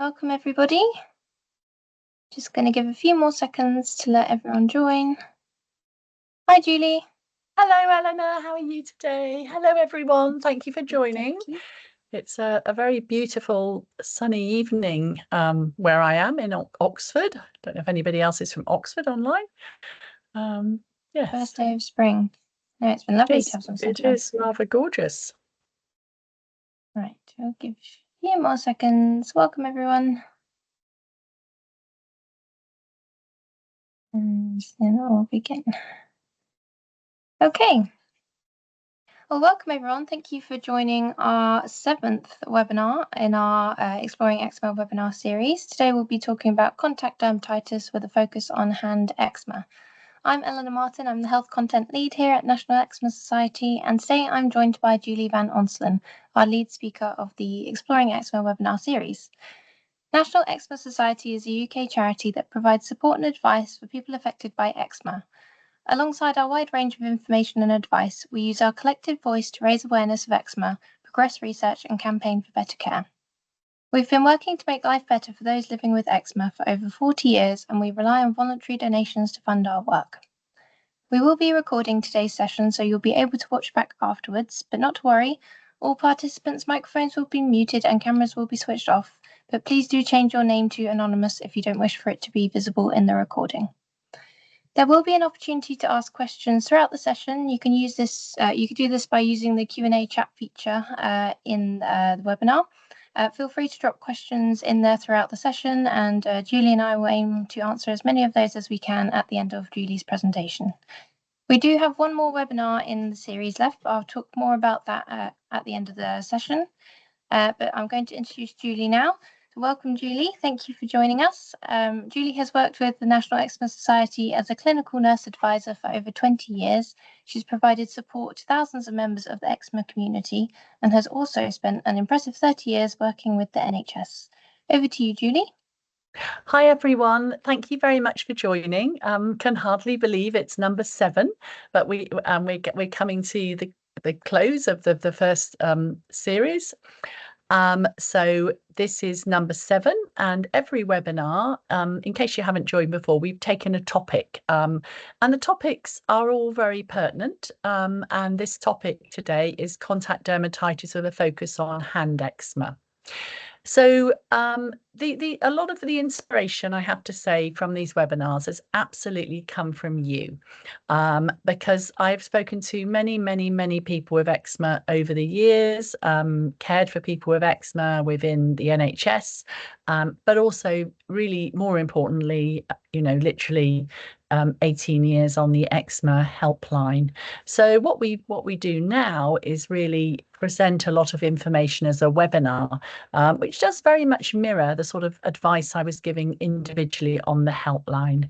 Welcome everybody. Just going to give a few more seconds to let everyone join. Hi Julie. Hello Eleanor, how are you today? Hello everyone, thank you for joining. Thank you. It's a very beautiful sunny evening where I am in Oxford. Don't know if anybody else is from Oxford online. Yes. First day of spring. No, it's been lovely to have some sunshine. It is rather gorgeous. Right, I'll give a few more seconds. Welcome everyone. And then I'll begin. Okay. Well, welcome everyone. Thank you for joining our 7th webinar in our Exploring Eczema webinar series. Today we'll be talking about contact dermatitis with a focus on hand eczema. I'm Eleanor Martin, I'm the Health Content Lead here at National Eczema Society, and today I'm joined by Julie Van Onselen, our lead speaker of the Exploring Eczema webinar series. National Eczema Society is a UK charity that provides support and advice for people affected by eczema. Alongside our wide range of information and advice, we use our collective voice to raise awareness of eczema, progress research, and campaign for better care. We've been working to make life better for those living with eczema for over 40 years, and we rely on voluntary donations to fund our work. We will be recording today's session, so you'll be able to watch back afterwards, but not to worry, all participants' microphones will be muted and cameras will be switched off, but please do change your name to anonymous if you don't wish for it to be visible in the recording. There will be an opportunity to ask questions throughout the session. You can use this. You can do this by using the Q&A chat feature in the webinar. Feel free to drop questions in there throughout the session, and Julie and I will aim to answer as many of those as we can at the end of Julie's presentation. We do have one more webinar in the series left, but I'll talk more about that at the end of the session. But I'm going to introduce Julie now. So welcome, Julie. Thank you for joining us. Julie has worked with the National Eczema Society as a clinical nurse advisor for over 20 years. She's provided support to thousands of members of the eczema community and has also spent an impressive 30 years working with the NHS. Over to you, Julie. Hi everyone, thank you very much for joining. Can hardly believe it's number 7, but we're coming to the close of the first series. So this is number 7, and every webinar, in case you haven't joined before, we've taken a topic, and the topics are all very pertinent. And this topic today is contact dermatitis with a focus on hand eczema. So a lot of the inspiration, I have to say, from these webinars has absolutely come from you, because I've spoken to many people with eczema over the years, cared for people with eczema within the NHS, but also really more importantly, literally 18 years on the eczema helpline. So what we do now is really present a lot of information as a webinar, which does very much mirror the sort of advice I was giving individually on the helpline.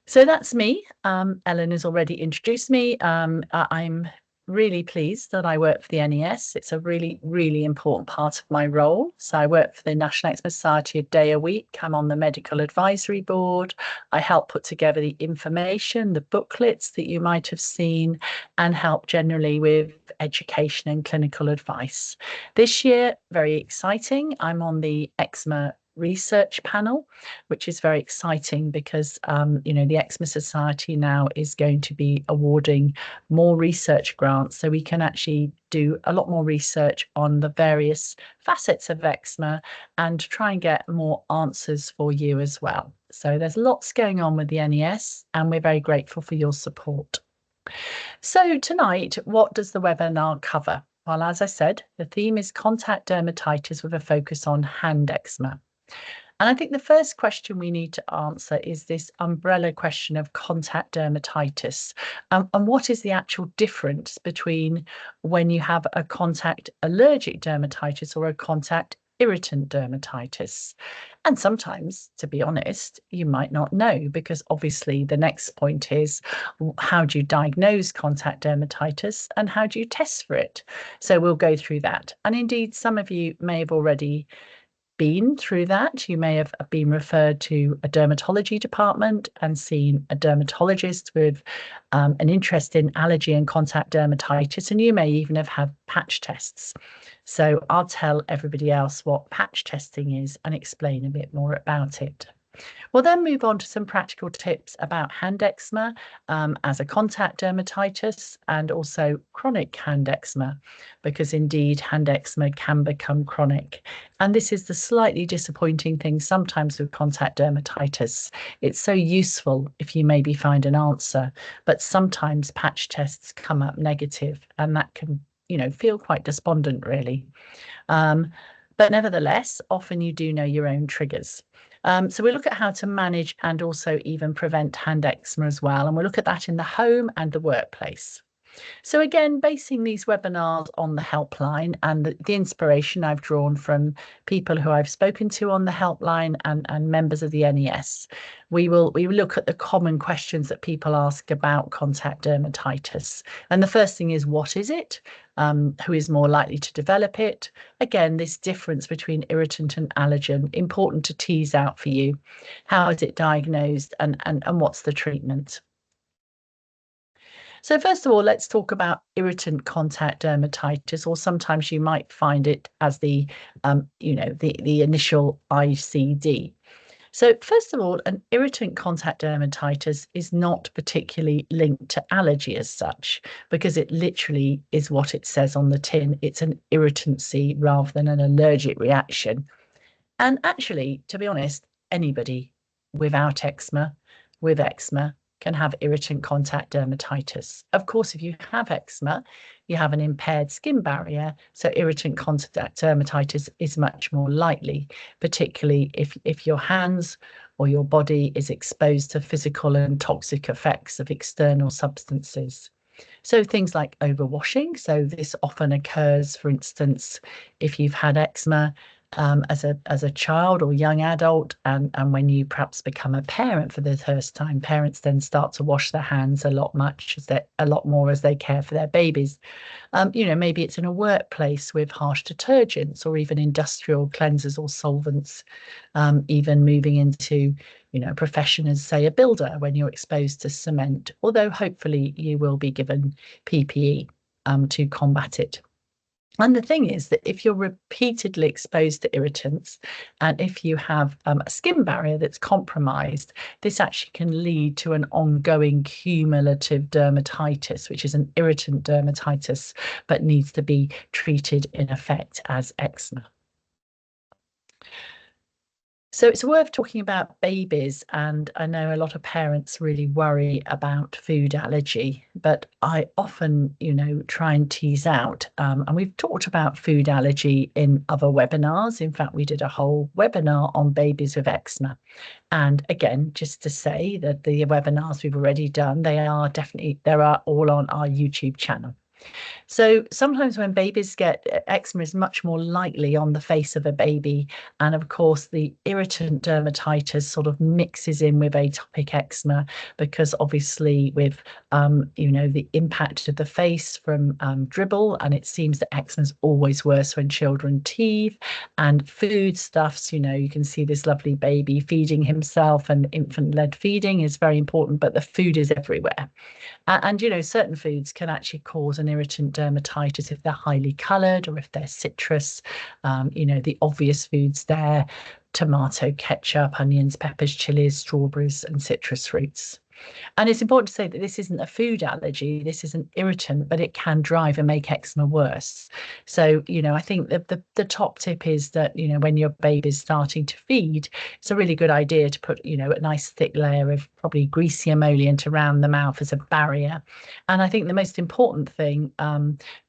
So that's me. Ellen has already introduced me. I'm really pleased that I work for the NES. It's a really important part of my role. So I work for the National Eczema Society a day a week. I'm on the medical advisory board. I help put together the information, the booklets that you might have seen, and help generally with education and clinical advice. This year, very exciting, I'm on the eczema research panel, which is very exciting because the Eczema Society now is going to be awarding more research grants, so we can actually do a lot more research on the various facets of eczema and try and get more answers for you as well. So there's lots going on with the NES, and we're very grateful for your support. So tonight, what does the webinar cover? Well, as I said, the theme is contact dermatitis with a focus on hand eczema. And I think the first question we need to answer is this umbrella question of contact dermatitis. And what is the actual difference between when you have a contact allergic dermatitis or a contact irritant dermatitis? And sometimes, to be honest, you might not know, because obviously the next point is, how do you diagnose contact dermatitis and how do you test for it? So we'll go through that. And indeed, some of you may have already been through that. You may have been referred to a dermatology department and seen a dermatologist with an interest in allergy and contact dermatitis, and you may even have had patch tests. So I'll tell everybody else what patch testing is and explain a bit more about it. We'll then move on to some practical tips about hand eczema as a contact dermatitis and also chronic hand eczema, because indeed hand eczema can become chronic. And this is the slightly disappointing thing sometimes with contact dermatitis. It's so useful if you maybe find an answer, but sometimes patch tests come up negative, and that can, feel quite despondent, really. But nevertheless, often you do know your own triggers. So we look at how to manage and also even prevent hand eczema as well. And we'll look at that in the home and the workplace. So again, basing these webinars on the helpline and the inspiration I've drawn from people who I've spoken to on the helpline and members of the NES, we will look at the common questions that people ask about contact dermatitis. And the first thing is, what is it? Who is more likely to develop it? Again, this difference between irritant and allergen, important to tease out for you. How is it diagnosed and what's the treatment? So first of all, let's talk about irritant contact dermatitis, or sometimes you might find it as the initial ICD. So first of all, an irritant contact dermatitis is not particularly linked to allergy as such, because it literally is what it says on the tin. It's an irritancy rather than an allergic reaction. And actually, to be honest, anybody without eczema, with eczema, can have irritant contact dermatitis. Of course, if you have eczema, you have an impaired skin barrier, so irritant contact dermatitis is much more likely, particularly if your hands or your body is exposed to physical and toxic effects of external substances. So things like overwashing. So this often occurs, for instance, if you've had eczema as a child or young adult, and when you perhaps become a parent for the first time, parents then start to wash their hands a lot more as they care for their babies. Maybe it's in a workplace with harsh detergents or even industrial cleansers or solvents, even moving into a profession as, say, a builder, when you're exposed to cement, although hopefully you will be given PPE to combat it. And the thing is that if you're repeatedly exposed to irritants, and if you have a skin barrier that's compromised, this actually can lead to an ongoing cumulative dermatitis, which is an irritant dermatitis, but needs to be treated in effect as eczema. So it's worth talking about babies, and I know a lot of parents really worry about food allergy, but I often, try and tease out, and we've talked about food allergy in other webinars. In fact, we did a whole webinar on babies with eczema. And again, just to say that the webinars we've already done, they are all on our YouTube channel. So sometimes when babies get eczema is much more likely on the face of a baby. And of course, the irritant dermatitis sort of mixes in with atopic eczema, because obviously with, the impact of the face from dribble, and it seems that eczema is always worse when children teeth, and foodstuffs, you can see this lovely baby feeding himself, and infant-led feeding is very important, but the food is everywhere. And certain foods can actually cause an irritant dermatitis if they're highly coloured or if they're citrus. The obvious foods there: tomato, ketchup, onions, peppers, chilies, strawberries, and citrus fruits. And it's important to say that this isn't a food allergy, this is an irritant, but it can drive and make eczema worse. So, I think that the top tip is that, when your baby's starting to feed, it's a really good idea to put, a nice thick layer of probably greasy emollient around the mouth as a barrier. And I think the most important thing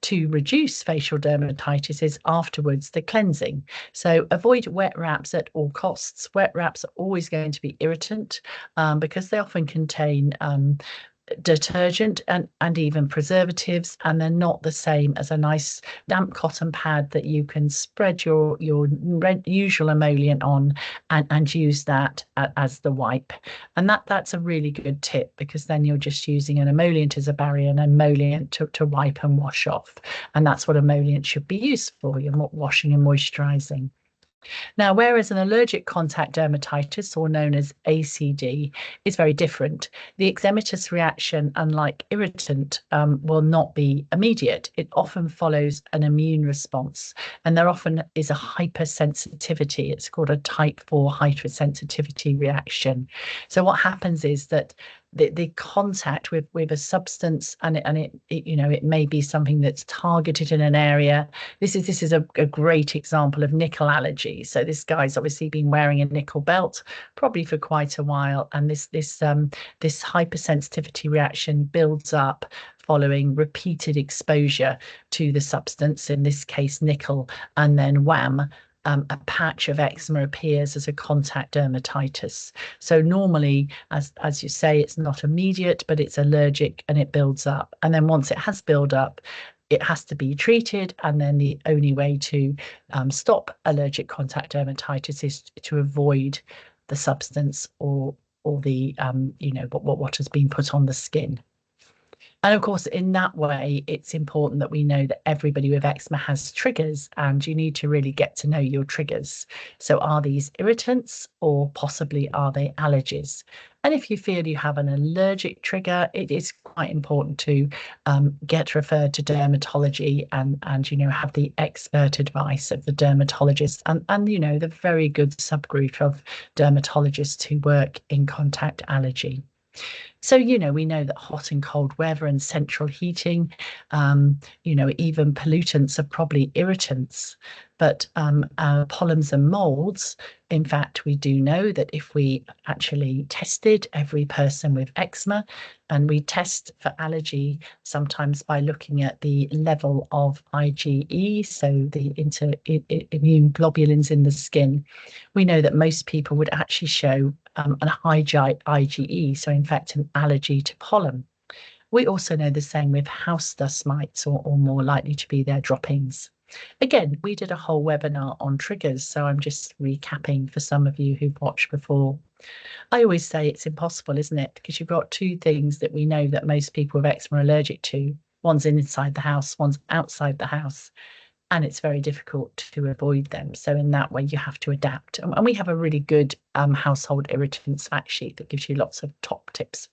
to reduce facial dermatitis is afterwards the cleansing. So avoid wet wraps at all costs. Wet wraps are always going to be irritant because they often contain detergent and even preservatives, and they're not the same as a nice damp cotton pad that you can spread your usual emollient on and use that as the wipe. And that's a really good tip, because then you're just using an emollient as a barrier and emollient to wipe and wash off. And that's what emollient should be used for. You're not washing and moisturizing. Now, whereas an allergic contact dermatitis, or known as ACD, is very different, the eczematous reaction, unlike irritant, will not be immediate. It often follows an immune response, and there often is a hypersensitivity. It's called a type 4 hypersensitivity reaction. So what happens is that the contact with a substance, and it may be something that's targeted in an area. This is a great example of nickel allergy. So this guy's obviously been wearing a nickel belt probably for quite a while, and this hypersensitivity reaction builds up following repeated exposure to the substance, in this case nickel, and then wham, a patch of eczema appears as a contact dermatitis. So normally, as you say, it's not immediate, but it's allergic and it builds up. And then once it has built up, it has to be treated. And then the only way to stop allergic contact dermatitis is to avoid the substance or the what has been put on the skin. And of course, in that way, it's important that we know that everybody with eczema has triggers, and you need to really get to know your triggers. So are these irritants, or possibly are they allergies? And if you feel you have an allergic trigger, it is quite important to get referred to dermatology and have the expert advice of the dermatologist and the very good subgroup of dermatologists who work in contact allergy. So, we know that hot and cold weather and central heating, even pollutants are probably irritants. But pollens and molds, in fact, we do know that if we actually tested every person with eczema, and we test for allergy sometimes by looking at the level of IgE, so the immune globulins in the skin, we know that most people would actually show an high IgE, so in fact an allergy to pollen. We also know the same with house dust mites, or more likely to be their droppings. Again, we did a whole webinar on triggers, so I'm just recapping for some of you who've watched before. I always say it's impossible, isn't it? Because you've got two things that we know that most people with eczema are allergic to. One's inside the house, one's outside the house, and it's very difficult to avoid them. So in that way, you have to adapt. And we have a really good household irritants fact sheet that gives you lots of top tips.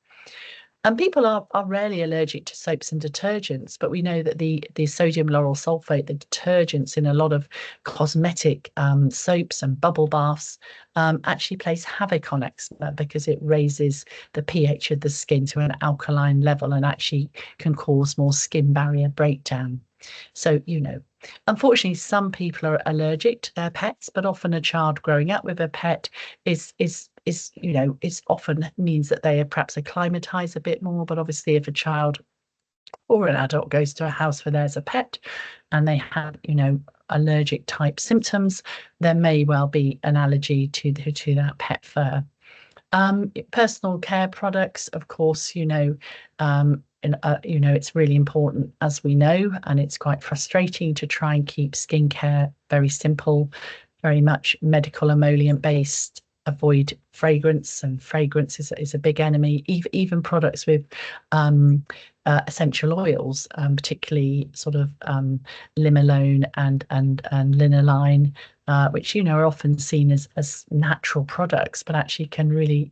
And people are rarely allergic to soaps and detergents, but we know that the sodium lauryl sulfate, the detergents in a lot of cosmetic soaps and bubble baths, actually plays havoc on eczema because it raises the pH of the skin to an alkaline level and actually can cause more skin barrier breakdown. So, unfortunately, some people are allergic to their pets, but often a child growing up with a pet is often means that they perhaps acclimatize a bit more. But obviously, if a child or an adult goes to a house where there's a pet and they have, allergic type symptoms, there may well be an allergy to that pet fur. Personal care products, of course, it's really important, as we know, and it's quite frustrating to try and keep skincare very simple, very much medical emollient based. Avoid fragrance, and fragrance is a big enemy. Even products with essential oils, particularly sort of limonene and linalool, which are often seen as natural products, but actually can really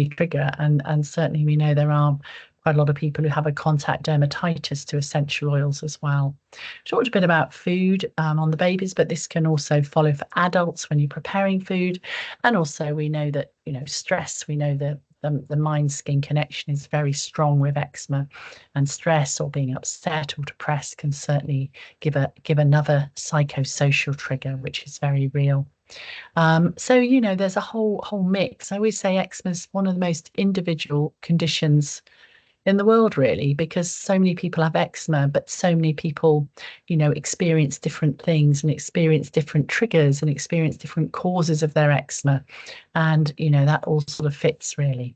trigger. And certainly we know there are quite a lot of people who have a contact dermatitis to essential oils as well. Talked a bit about food on the babies, but this can also follow for adults when you're preparing food. And also we know that stress. We know that the mind-skin connection is very strong with eczema, and stress or being upset or depressed can certainly give another psychosocial trigger, which is very real. So there's a whole mix. I always say eczema is one of the most individual conditions in the world, really, because so many people have eczema, but so many people, experience different things and experience different triggers and experience different causes of their eczema. And, that all sort of fits, really.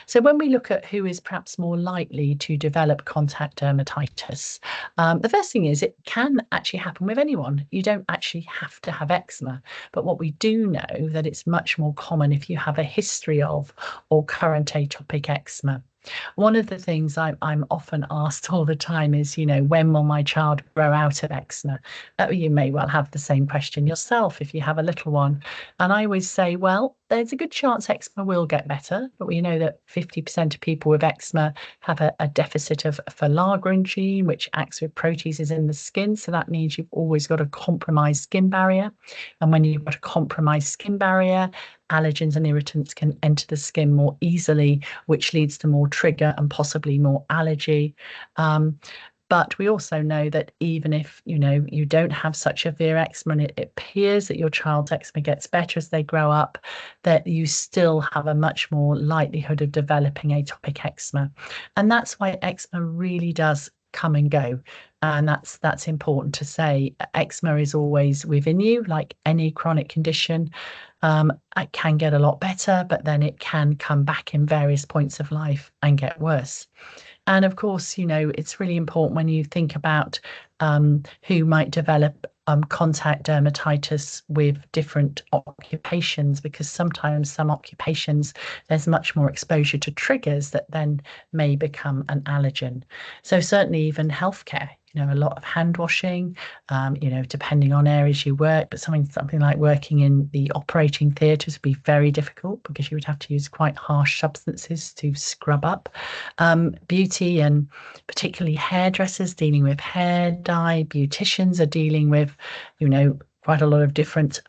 So when we look at who is perhaps more likely to develop contact dermatitis, the first thing is it can actually happen with anyone. You don't actually have to have eczema, but what we do know that it's much more common if you have a history of or current atopic eczema. One of the things I'm often asked all the time is, when will my child grow out of eczema? You may well have the same question yourself if you have a little one. And I always say, well, there's a good chance eczema will get better, but we know that 50% of people with eczema have a deficit of filaggrin gene, which acts with proteases in the skin. So that means you've always got a compromised skin barrier. And when you've got a compromised skin barrier, allergens and irritants can enter the skin more easily, which leads to more trigger and possibly more allergy. But we also know that even if you don't have such severe eczema and it appears that your child's eczema gets better as they grow up, that you still have a much more likelihood of developing atopic eczema. And that's why eczema really does come and go. And that's important to say. Eczema is always within you, like any chronic condition. It can get a lot better, but then it can come back in various points of life and get worse. And of course, it's really important when you think about who might develop contact dermatitis with different occupations, because sometimes some occupations, there's much more exposure to triggers that then may become an allergen. So certainly even healthcare, a lot of hand washing, depending on areas you work, but something like working in the operating theatres would be very difficult because you would have to use quite harsh substances to scrub up. Beauty and particularly hairdressers dealing with hair dye, beauticians are dealing with, quite a lot of different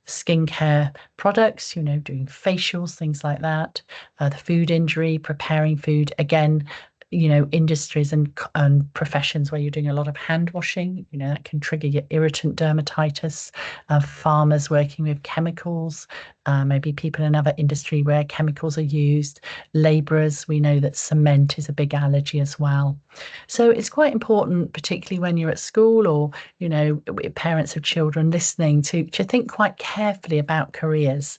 skincare products, doing facials, things like that. The food injury, preparing food, again, industries and professions where you're doing a lot of hand washing, that can trigger your irritant dermatitis. Farmers working with chemicals, maybe people in another industry where chemicals are used. Labourers, we know that cement is a big allergy as well. So it's quite important, particularly when you're at school or, parents of children listening, to think quite carefully about careers.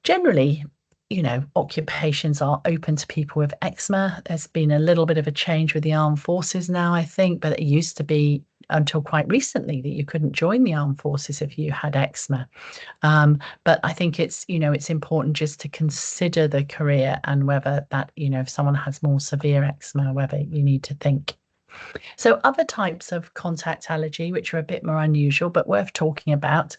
Generally, occupations are open to people with eczema. There's been a little bit of a change with the armed forces now, I think, but it used to be until quite recently that you couldn't join the armed forces if you had eczema. But I think it's important just to consider the career and whether that, if someone has more severe eczema, whether you need to think. So other types of contact allergy, which are a bit more unusual but worth talking about,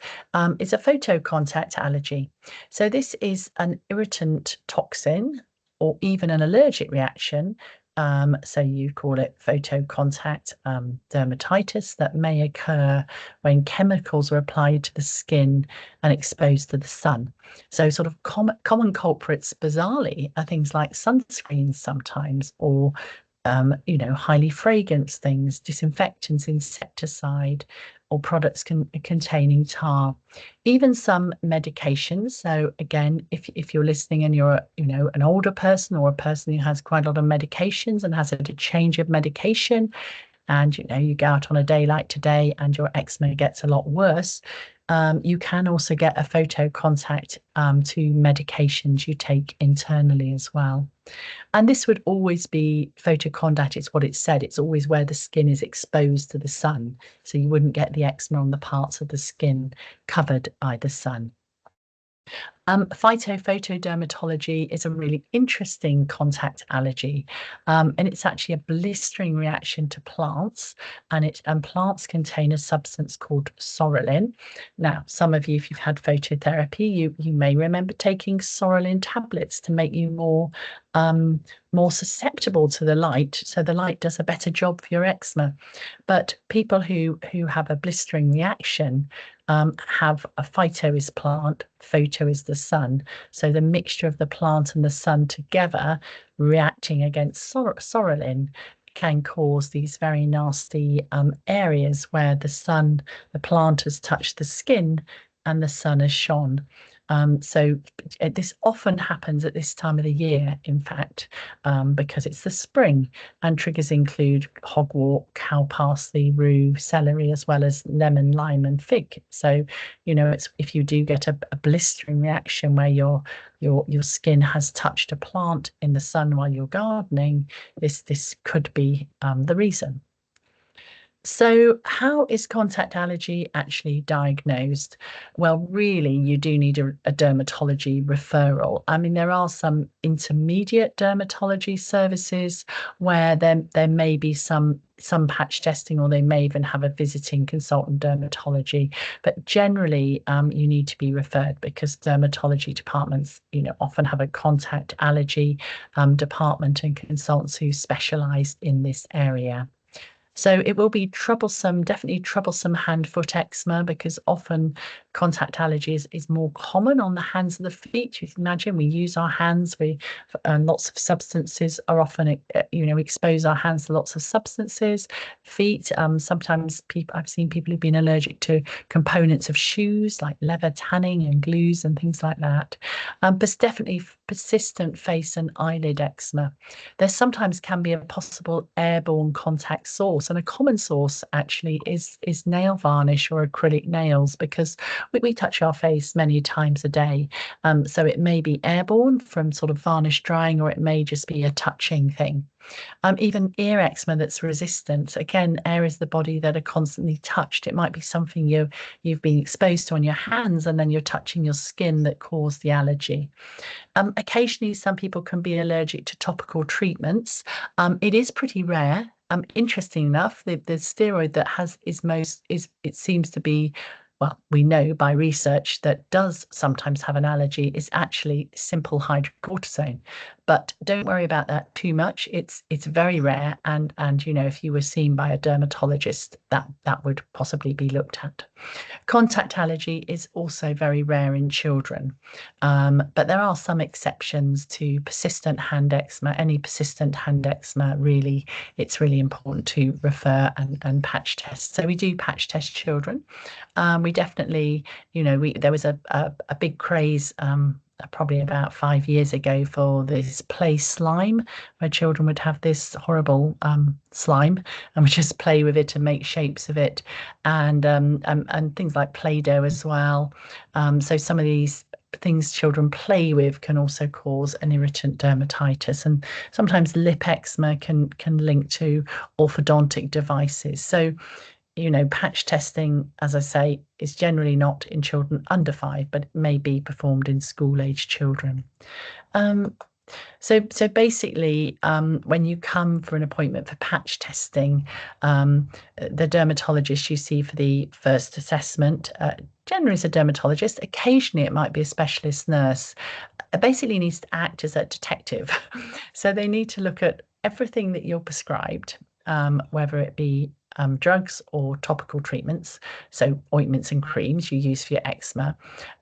is a photocontact allergy. So this is an irritant toxin or even an allergic reaction. So you call it photocontact dermatitis that may occur when chemicals are applied to the skin and exposed to the sun. So sort of common culprits, bizarrely, are things like sunscreens sometimes, or highly fragranced things, disinfectants, insecticide, or products containing tar. Even some medications. So again, if you're listening and you're an older person or a person who has quite a lot of medications and has a change of medication, and you go out on a day like today and your eczema gets a lot worse, you can also get a photocontact to medications you take internally as well. And this would always be photocontact. It's what it said. It's always where the skin is exposed to the sun. So you wouldn't get the eczema on the parts of the skin covered by the sun. Phytophotodermatology is a really interesting contact allergy, and it's actually a blistering reaction to plants, and plants contain a substance called sorrelin. Now, some of you, if you've had phototherapy, you may remember taking sorrelin tablets to make you more susceptible to the light, so the light does a better job for your eczema. But people who have a blistering reaction have a phyto is plant, photo is the sun. So the mixture of the plant and the sun together reacting against sorrelin can cause these very nasty areas where the plant has touched the skin and the sun has shone. So this often happens at this time of the year, in fact, because it's the spring, and triggers include hogwort, cow parsley, rue, celery, as well as lemon, lime, and fig. So, it's if you do get a blistering reaction where your skin has touched a plant in the sun while you're gardening, this could be the reason. So, how is contact allergy actually diagnosed? Well, really, you do need a dermatology referral. I mean, there are some intermediate dermatology services where there may be some patch testing, or they may even have a visiting consultant dermatology. But generally, you need to be referred because dermatology departments, often have a contact allergy department and consultants who specialise in this area. So it will be troublesome, definitely troublesome hand foot eczema, because often contact allergy is more common on the hands of the feet. You can imagine we use our hands, and lots of substances are often, we expose our hands to lots of substances. Feet, sometimes I've seen people who've been allergic to components of shoes like leather tanning and glues and things like that. But definitely persistent face and eyelid eczema. There sometimes can be a possible airborne contact source, and a common source actually is nail varnish or acrylic nails, because we touch our face many times a day. So it may be airborne from sort of varnish drying, or it may just be a touching thing. Even ear eczema that's resistant, again, areas of the body that are constantly touched. It might be something you've been exposed to on your hands, and then you're touching your skin that caused the allergy. Occasionally, some people can be allergic to topical treatments. It is pretty rare. Interesting enough, the steroid that it seems to be, well, we know by research that does sometimes have an allergy, is actually simple hydrocortisone. But don't worry about that too much. It's very rare, and if you were seen by a dermatologist, that would possibly be looked at. Contact allergy is also very rare in children, but there are some exceptions to persistent hand eczema. Any persistent hand eczema, really, it's really important to refer and patch test. So we do patch test children. We definitely, there was a big craze. Probably about 5 years ago, for this play slime, where children would have this horrible slime and would just play with it and make shapes of it, and things like Play-Doh as well. So some of these things children play with can also cause an irritant dermatitis, and sometimes lip eczema can link to orthodontic devices. So patch testing, as I say, is generally not in children under 5, but it may be performed in school-age children. Um, so basically, when you come for an appointment for patch testing, the dermatologist you see for the first assessment generally is a dermatologist. Occasionally, it might be a specialist nurse. Basically needs to act as a detective. So they need to look at everything that you're prescribed, whether it be drugs or topical treatments, so ointments and creams you use for your eczema.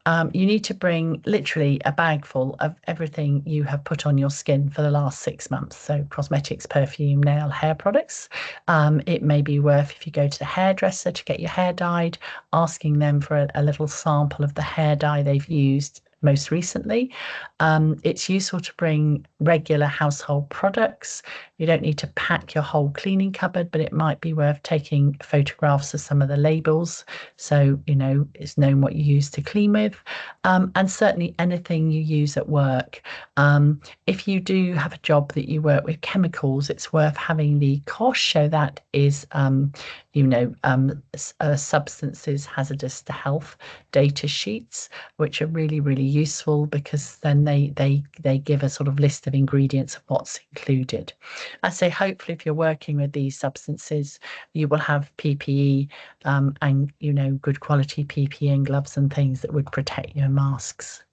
You need to bring literally a bag full of everything you have put on your skin for the last 6 months. So cosmetics, perfume, nail, hair products. It may be worth, if you go to the hairdresser to get your hair dyed, asking them for a little sample of the hair dye they've used most recently. It's useful to bring regular household products. You don't need to pack your whole cleaning cupboard, but it might be worth taking photographs of some of the labels, so it's known what you use to clean with. And certainly anything you use at work. If you do have a job that you work with chemicals, it's worth having the COSH, show that is substances hazardous to health data sheets, which are really, really useful, because then they give a sort of list of ingredients of what's included. I say, hopefully, if you're working with these substances, you will have PPE, and good quality PPE and gloves and things that would protect you, and masks.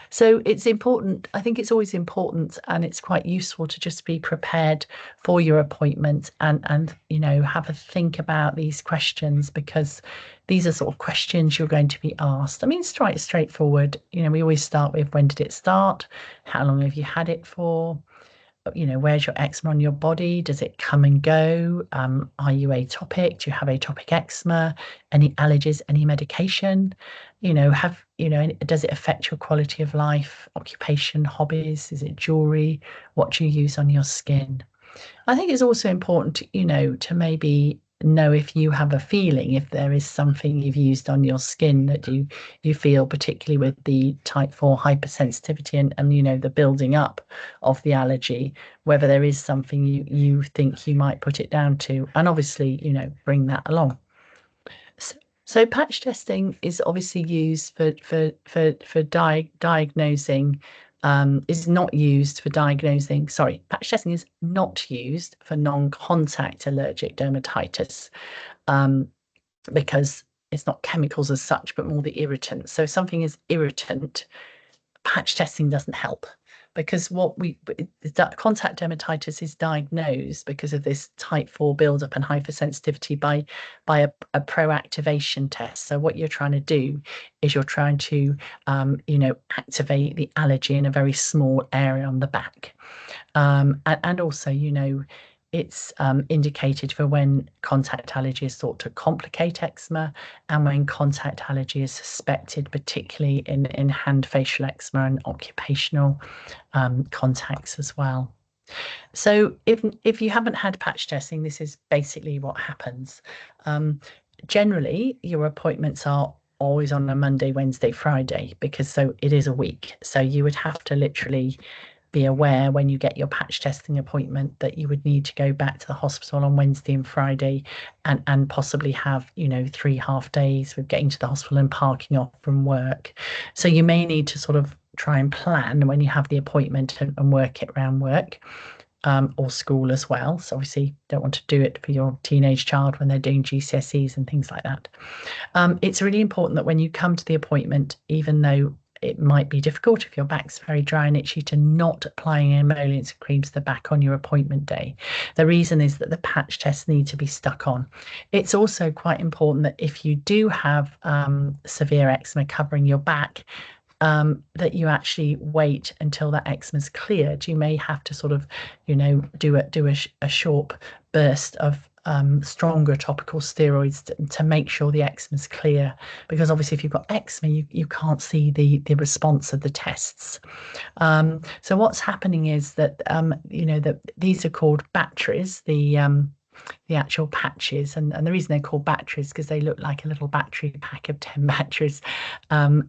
So it's important. I think it's always important, and it's quite useful to just be prepared for your appointment, and have a think about these questions, because these are sort of questions you're going to be asked. I mean, it's quite straightforward. We always start with, when did it start? How long have you had it for? Where's your eczema on your body? Does it come and go? Are you atopic? Do you have atopic eczema? Any allergies? Any medication? Does it affect your quality of life, occupation, hobbies? Is it jewelry? What do you use on your skin? I think it's also important to maybe know if you have a feeling, if there is something you've used on your skin that you feel, particularly with the type 4 hypersensitivity and the building up of the allergy, whether there is something you think you might put it down to, and obviously bring that along. So patch testing is obviously used for diagnosing, is not used for diagnosing, sorry, patch testing is not used for non-contact allergic dermatitis, because it's not chemicals as such, but more the irritants. So if something is irritant, patch testing doesn't help, because contact dermatitis is diagnosed because of this type 4 buildup and hypersensitivity by a proactivation test. So what you're trying to do is you're trying to activate the allergy in a very small area on the back. And also, it's indicated for when contact allergy is thought to complicate eczema, and when contact allergy is suspected, particularly in hand facial eczema and occupational contacts as well. So if you haven't had patch testing, this is basically what happens. Generally, your appointments are always on a Monday, Wednesday, Friday, because so it is a week. So you would have to literally be aware when you get your patch testing appointment that you would need to go back to the hospital on Wednesday and Friday, and possibly have 3 half days with getting to the hospital and parking off from work. So you may need to sort of try and plan when you have the appointment and work it around work. Or school as well. So obviously don't want to do it for your teenage child when they're doing GCSEs and things like that. It's really important that when you come to the appointment, even though it might be difficult if your back's very dry and itchy, to not applying emollients and creams to the back on your appointment day. The reason is that the patch tests need to be stuck on. It's also quite important that if you do have severe eczema covering your back, that you actually wait until that eczema's cleared. You may have to sort of, do a short burst of stronger topical steroids to make sure the eczema's clear, because obviously if you've got eczema, you can't see the response of the tests. So what's happening is that that these are called batteries, the actual patches, and the reason they're called batteries because they look like a little battery pack of 10 batteries. So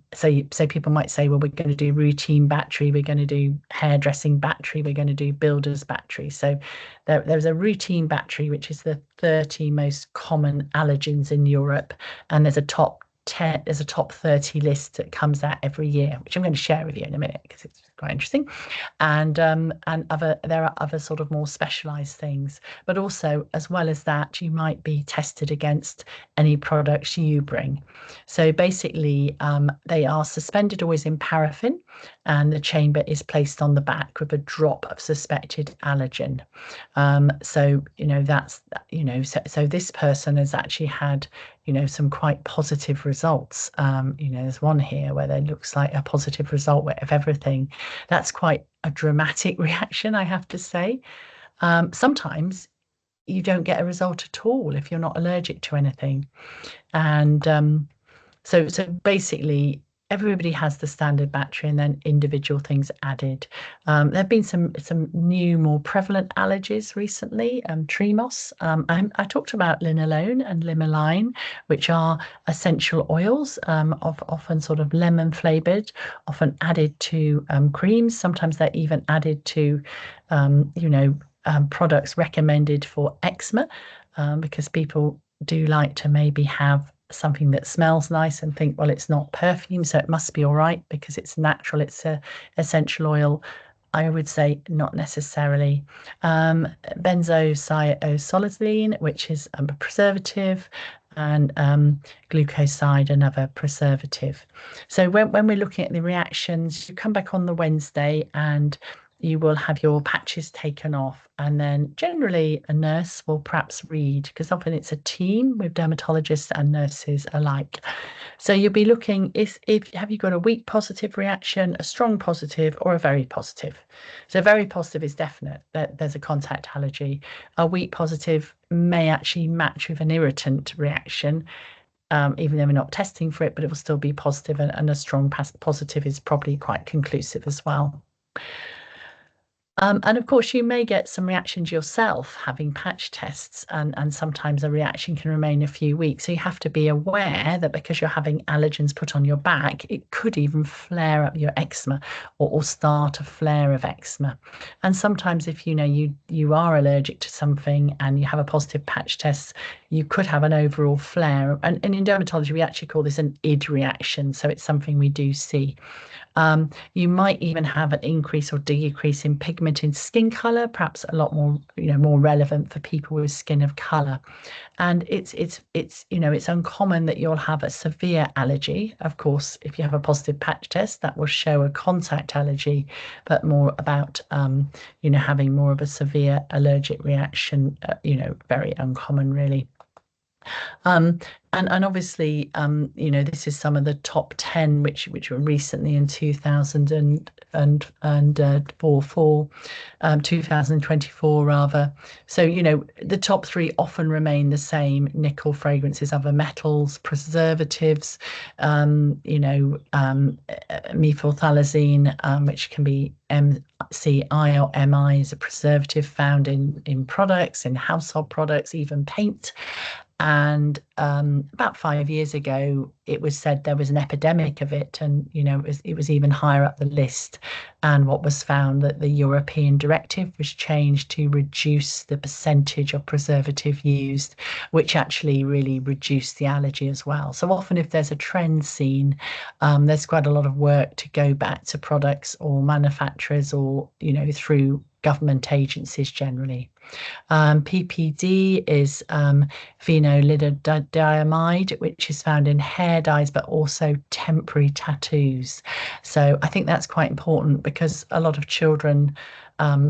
people might say, well, we're going to do routine battery, we're going to do hairdressing battery, we're going to do builder's battery. So there's a routine battery, which is the 30 most common allergens in Europe, and there's a top 30 list that comes out every year, which I'm going to share with you in a minute because it's quite interesting. And there are other sort of more specialized things, but also as well as that, you might be tested against any products you bring. So basically, they are suspended always in paraffin, and the chamber is placed on the back with a drop of suspected allergen. So so this person has actually had some quite positive results. There's one here where there looks like a positive result of everything. That's quite a dramatic reaction, I have to say. Sometimes you don't get a result at all if you're not allergic to anything. And so basically everybody has the standard battery and then individual things added. There have been some new, more prevalent allergies recently, tree moss. I talked about linalool and limonene, which are essential oils, of often sort of lemon flavored, often added to creams. Sometimes they're even added to, products recommended for eczema, because people do like to maybe have something that smells nice and think, well, it's not perfume, so it must be all right because it's natural, it's a essential oil. I would say not necessarily. Benzoyl-isoxazolidine, which is a preservative, and glucoside, another preservative. So when we're looking at the reactions, you come back on the Wednesday and you will have your patches taken off, and then generally a nurse will perhaps read, because often it's a team with dermatologists and nurses alike. So you'll be looking, if have you got a weak positive reaction, a strong positive, or a very positive. So very positive is definite that there's a contact allergy. A weak positive may actually match with an irritant reaction, even though we're not testing for it, but it will still be positive, and a strong positive is probably quite conclusive as well. And of course, you may get some reactions yourself having patch tests, and sometimes a reaction can remain a few weeks. So you have to be aware that because you're having allergens put on your back, it could even flare up your eczema or start a flare of eczema. And sometimes if you are allergic to something and you have a positive patch test, you could have an overall flare. And in dermatology, we actually call this an id reaction. So it's something we do see. You might even have an increase or decrease in pigment in skin color, perhaps a lot more, more relevant for people with skin of color. And it's uncommon that you'll have a severe allergy. Of course, if you have a positive patch test, that will show a contact allergy, but more about having more of a severe allergic reaction. Very uncommon, really. Um, and obviously, this is some of the top 10 which were recently in 2024 rather. So, the top three often remain the same: nickel, fragrances, other metals, preservatives, methylphthalazine, which can be MCI or MI, is a preservative found in products, in household products, even paint. And about 5 years ago, it was said there was an epidemic of it, and it was even higher up the list. And what was found that the European directive was changed to reduce the percentage of preservative used, which actually really reduced the allergy as well. So often, if there's a trend seen, there's quite a lot of work to go back to products or manufacturers, or through government agencies generally. PPD is phenylidodiamide, which is found in hair dyes, but also temporary tattoos. So I think that's quite important because a lot of children,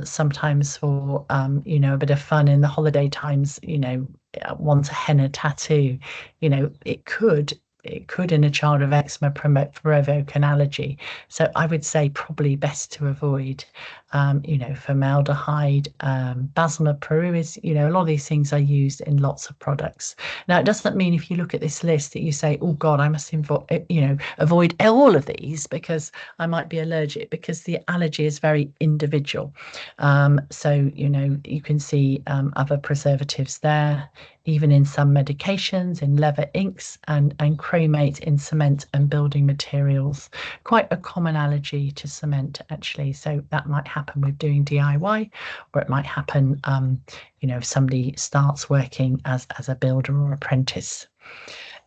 sometimes for a bit of fun in the holiday times, want a henna tattoo. It could in a child of eczema provoke an allergy. So I would say probably best to avoid. Formaldehyde, balsam of Peru is, a lot of these things are used in lots of products. Now, it doesn't mean if you look at this list that you say, oh God, I must avoid all of these because I might be allergic, because the allergy is very individual. So, you can see other preservatives there, even in some medications, in leather inks, and chromate in cement and building materials. Quite a common allergy to cement, actually. So that might happen with doing DIY, or it might happen, if somebody starts working as a builder or apprentice.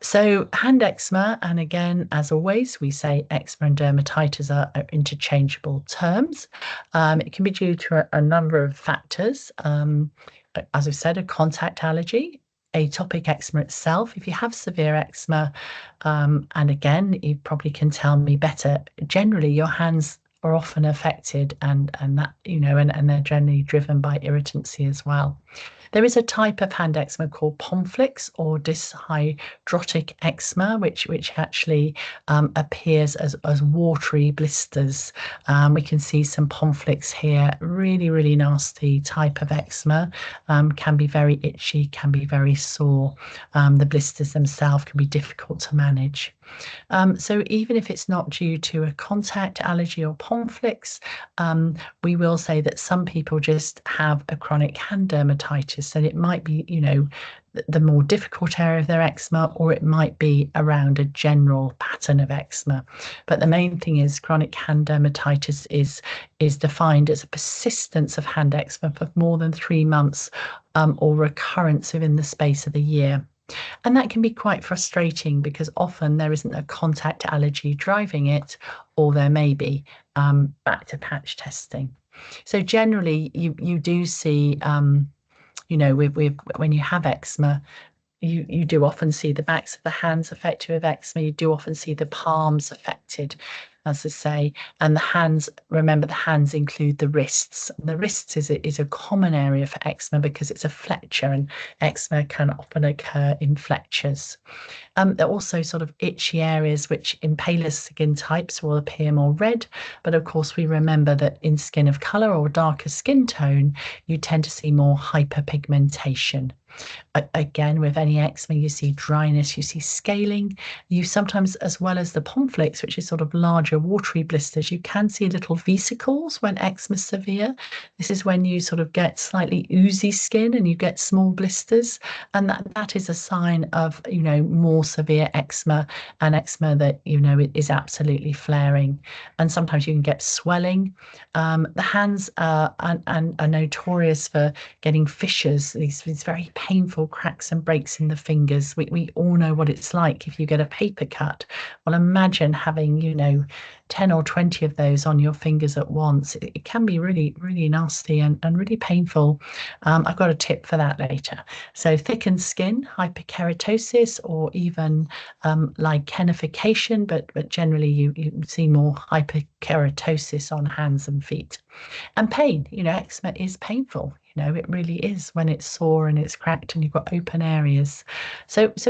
So hand eczema, and again, as always, we say eczema and dermatitis are interchangeable terms. It can be due to a number of factors. As I've said, a contact allergy, atopic eczema itself. If you have severe eczema, and again, you probably can tell me better, generally your hands are often affected, and that, and they're generally driven by irritancy as well. There is a type of hand eczema called Pomflix or dyshidrotic eczema, which actually appears as watery blisters. We can see some Pomflix here. Really, really nasty type of eczema. Can be very itchy, can be very sore. The blisters themselves can be difficult to manage. So even if it's not due to a contact allergy or Pomflix, we will say that some people just have a chronic hand dermatitis, and it might be, the more difficult area of their eczema, or it might be around a general pattern of eczema. But the main thing is chronic hand dermatitis is defined as a persistence of hand eczema for more than 3 months, or recurrence within the space of a year. And that can be quite frustrating because often there isn't a contact allergy driving it, or there may be. Back to patch testing. So generally, you do see, when you have eczema, you do often see the backs of the hands affected with eczema. You do often see the palms affected, as I say. And the hands, remember, the hands include the wrists. And the wrists is a common area for eczema because it's a flexure, and eczema can often occur in flexures. There are also sort of itchy areas which in paler skin types will appear more red. But of course, we remember that in skin of color or darker skin tone, you tend to see more hyperpigmentation. Again, with any eczema, you see dryness, you see scaling. You sometimes, as well as the pomflex, which is sort of larger watery blisters, you can see little vesicles when eczema is severe. This is when you sort of get slightly oozy skin and you get small blisters, and that is a sign of, more severe eczema, and eczema that it is absolutely flaring. And sometimes you can get swelling. The hands are notorious for getting fissures, these very painful cracks and breaks in the fingers. We all know what it's like if you get a paper cut. Well, imagine having, 10 or 20 of those on your fingers at once. It can be really, really nasty and really painful. I've got a tip for that later. So thickened skin, hyperkeratosis, or even lichenification, but generally you see more hyperkeratosis on hands and feet. And pain, eczema is painful. It really is when it's sore and it's cracked and you've got open areas. So if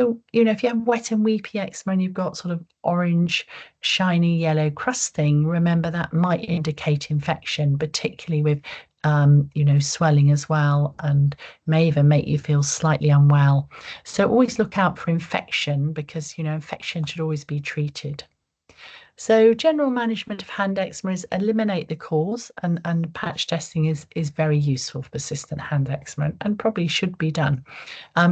you have wet and weepy eczema and you've got sort of orange, shiny yellow crusting, remember that might indicate infection, particularly with swelling as well, and may even make you feel slightly unwell. So always look out for infection, because infection should always be treated. So general management of hand eczema is eliminate the cause, and patch testing is very useful for persistent hand eczema, and probably should be done.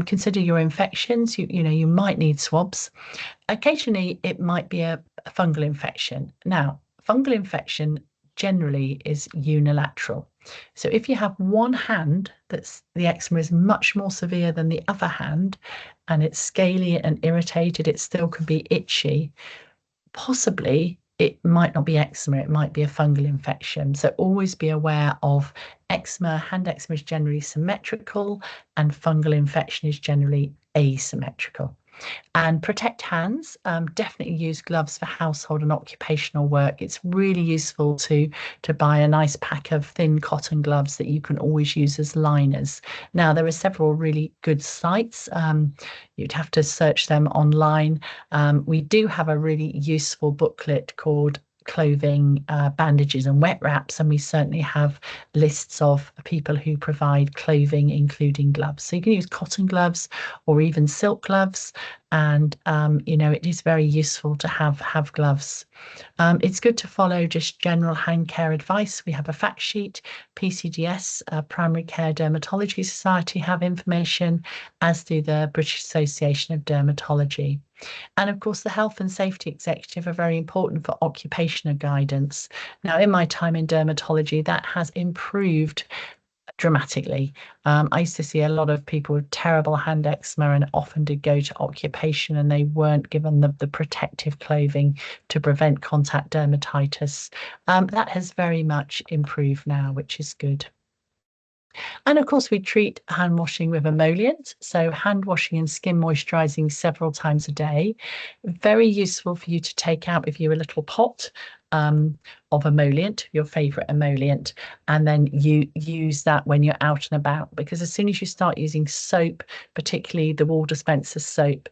Consider your infections. You might need swabs. Occasionally, it might be a fungal infection. Now, fungal infection generally is unilateral. So if you have one hand that's the eczema is much more severe than the other hand, and it's scaly and irritated, it still could be itchy. Possibly it might not be eczema, it might be a fungal infection. So always be aware of eczema. Hand eczema is generally symmetrical, and fungal infection is generally asymmetrical. And protect hands. Definitely use gloves for household and occupational work. It's really useful to buy a nice pack of thin cotton gloves that you can always use as liners. Now, there are several really good sites. You'd have to search them online. We do have a really useful booklet called Clothing, Bandages and Wet Wraps, and we certainly have lists of people who provide clothing, including gloves. So you can use cotton gloves or even silk gloves, and it is very useful to have gloves. It's good to follow just general hand care advice. We have a fact sheet. PCDS, Primary Care Dermatology Society, have information, as do the British Association of Dermatology. And of course, the Health and Safety Executive are very important for occupational guidance. Now, in my time in dermatology, that has improved dramatically. I used to see a lot of people with terrible hand eczema, and often did go to occupation and they weren't given the protective clothing to prevent contact dermatitis. That has very much improved now, which is good. And of course, we treat hand washing with emollient. So hand washing and skin moisturizing several times a day. Very useful for you to take out with you a little pot of emollient, your favorite emollient, and then you use that when you're out and about, because as soon as you start using soap, particularly the wall dispenser soap,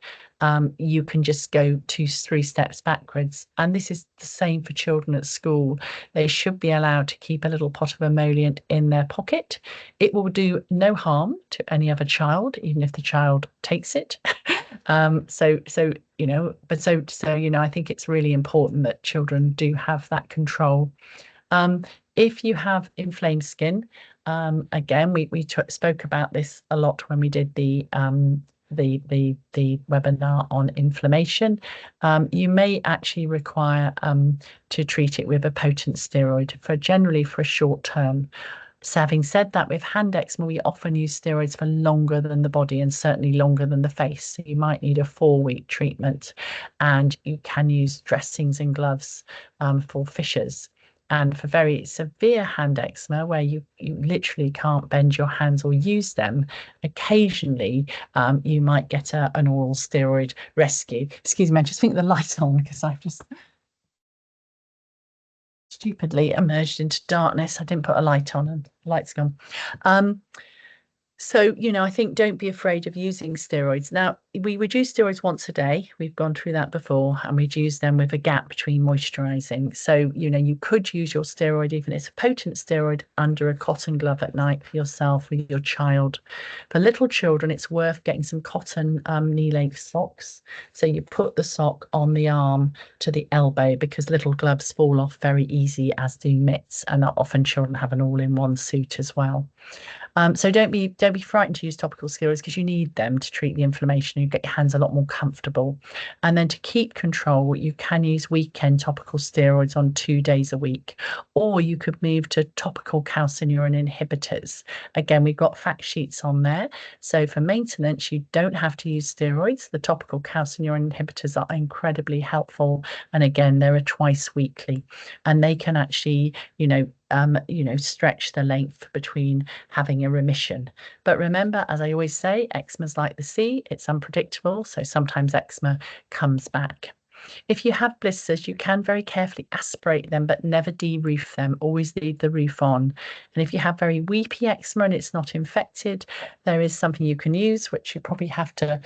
you can just go 2-3 steps backwards. And this is the same for children at school. They should be allowed to keep a little pot of emollient in their pocket. It will do no harm to any other child, even if the child takes it. I think it's really important that children do have that control. If you have inflamed skin, again, we spoke about this a lot when we did the webinar on inflammation. You may actually require to treat it with a potent steroid generally for a short term. So having said that, with hand eczema, we often use steroids for longer than the body, and certainly longer than the face. So you might need a 4-week treatment, and you can use dressings and gloves for fissures. And for very severe hand eczema, where you literally can't bend your hands or use them, occasionally you might get an oral steroid rescue. Excuse me, I just think the light on because I've just stupidly emerged into darkness. I didn't put a light on and the light's gone. So, I think don't be afraid of using steroids. Now, we would use steroids once a day. We've gone through that before, and we'd use them with a gap between moisturizing. So, you could use your steroid, even if it's a potent steroid, under a cotton glove at night for yourself or your child. For little children, it's worth getting some cotton knee-length socks. So you put the sock on the arm to the elbow because little gloves fall off very easy, as do mitts, and often children have an all-in-one suit as well. So don't be frightened to use topical steroids because you need them to treat the inflammation. You get your hands a lot more comfortable. And then to keep control, you can use weekend topical steroids on 2 days a week, or you could move to topical calcineurin inhibitors. Again, we've got fact sheets on there. So for maintenance, you don't have to use steroids. The topical calcineurin inhibitors are incredibly helpful. And again, they're a twice weekly, and they can actually, stretch the length between having a remission. But remember, as I always say, eczema's like the sea, it's unpredictable. So sometimes eczema comes back. If you have blisters, you can very carefully aspirate them, but never de-roof them. Always leave the roof on. And if you have very weepy eczema and it's not infected, there is something you can use, which you probably have to,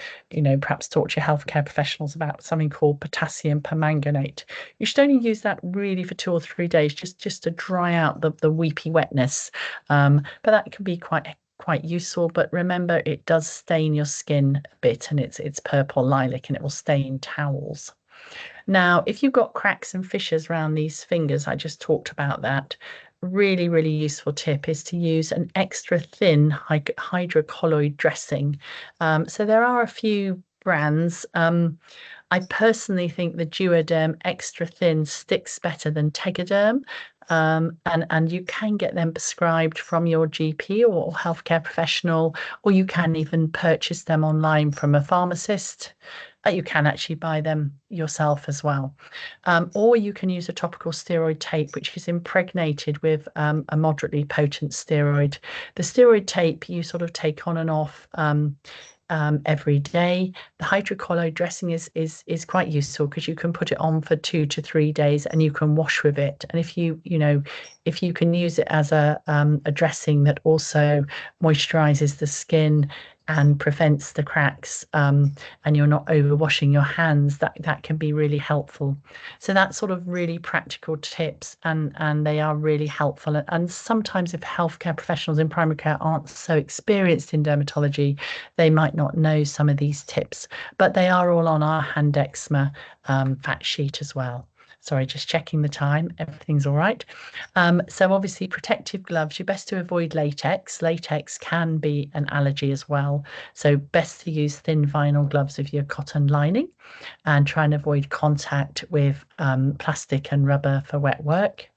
perhaps talk to your healthcare professionals about, something called potassium permanganate. You should only use that really for 2 or 3 days, just to dry out the weepy wetness. But that can be quite useful. But remember, it does stain your skin a bit, and it's purple lilac, and it will stain towels. Now, if you've got cracks and fissures around these fingers, I just talked about that. Really, really useful tip is to use an extra thin hydrocolloid dressing. So there are a few brands. I personally think the Duoderm Extra Thin sticks better than Tegaderm. And you can get them prescribed from your GP or healthcare professional, or you can even purchase them online from a pharmacist. You can actually buy them yourself as well. Or you can use a topical steroid tape, which is impregnated with a moderately potent steroid. The steroid tape you sort of take on and off every day. The hydrocolloid dressing is quite useful because you can put it on for 2 to 3 days and you can wash with it. And if you can use it as a dressing that also moisturizes the skin and prevents the cracks, and you're not overwashing your hands, that can be really helpful. So that's sort of really practical tips, and they are really helpful. And sometimes if healthcare professionals in primary care aren't so experienced in dermatology, they might not know some of these tips, but they are all on our hand eczema fact sheet as well. Sorry, just checking the time. Everything's all right. So obviously protective gloves, you're best to avoid latex. Latex can be an allergy as well. So best to use thin vinyl gloves with your cotton lining, and try and avoid contact with plastic and rubber for wet work.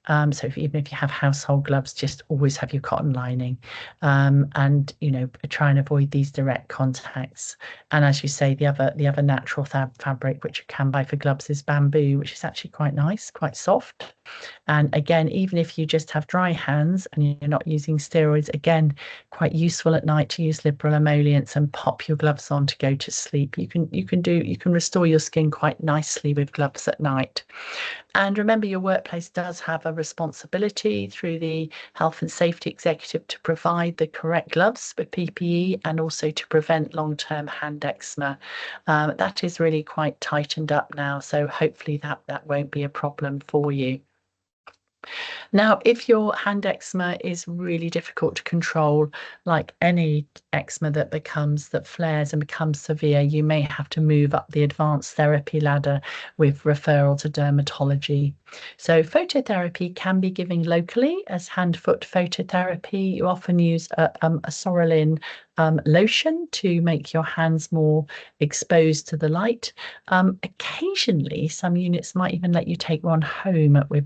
So even if you have household gloves, just always have your cotton lining, and try and avoid these direct contacts. And as you say, the other natural fabric which you can buy for gloves is bamboo, which is actually quite nice, quite soft. And again, even if you just have dry hands and you're not using steroids, again, quite useful at night to use liberal emollients and pop your gloves on to go to sleep. You can restore your skin quite nicely with gloves at night. And remember, your workplace does have a responsibility through the health and safety executive to provide the correct gloves with PPE and also to prevent long-term hand eczema. That is really quite tightened up now, so hopefully that won't be a problem for you. Now, if your hand eczema is really difficult to control, like any eczema that flares and becomes severe, you may have to move up the advanced therapy ladder with referral to dermatology. So phototherapy can be given locally as hand-foot phototherapy. You often use a Sorolin lotion to make your hands more exposed to the light. Occasionally, some units might even let you take one home with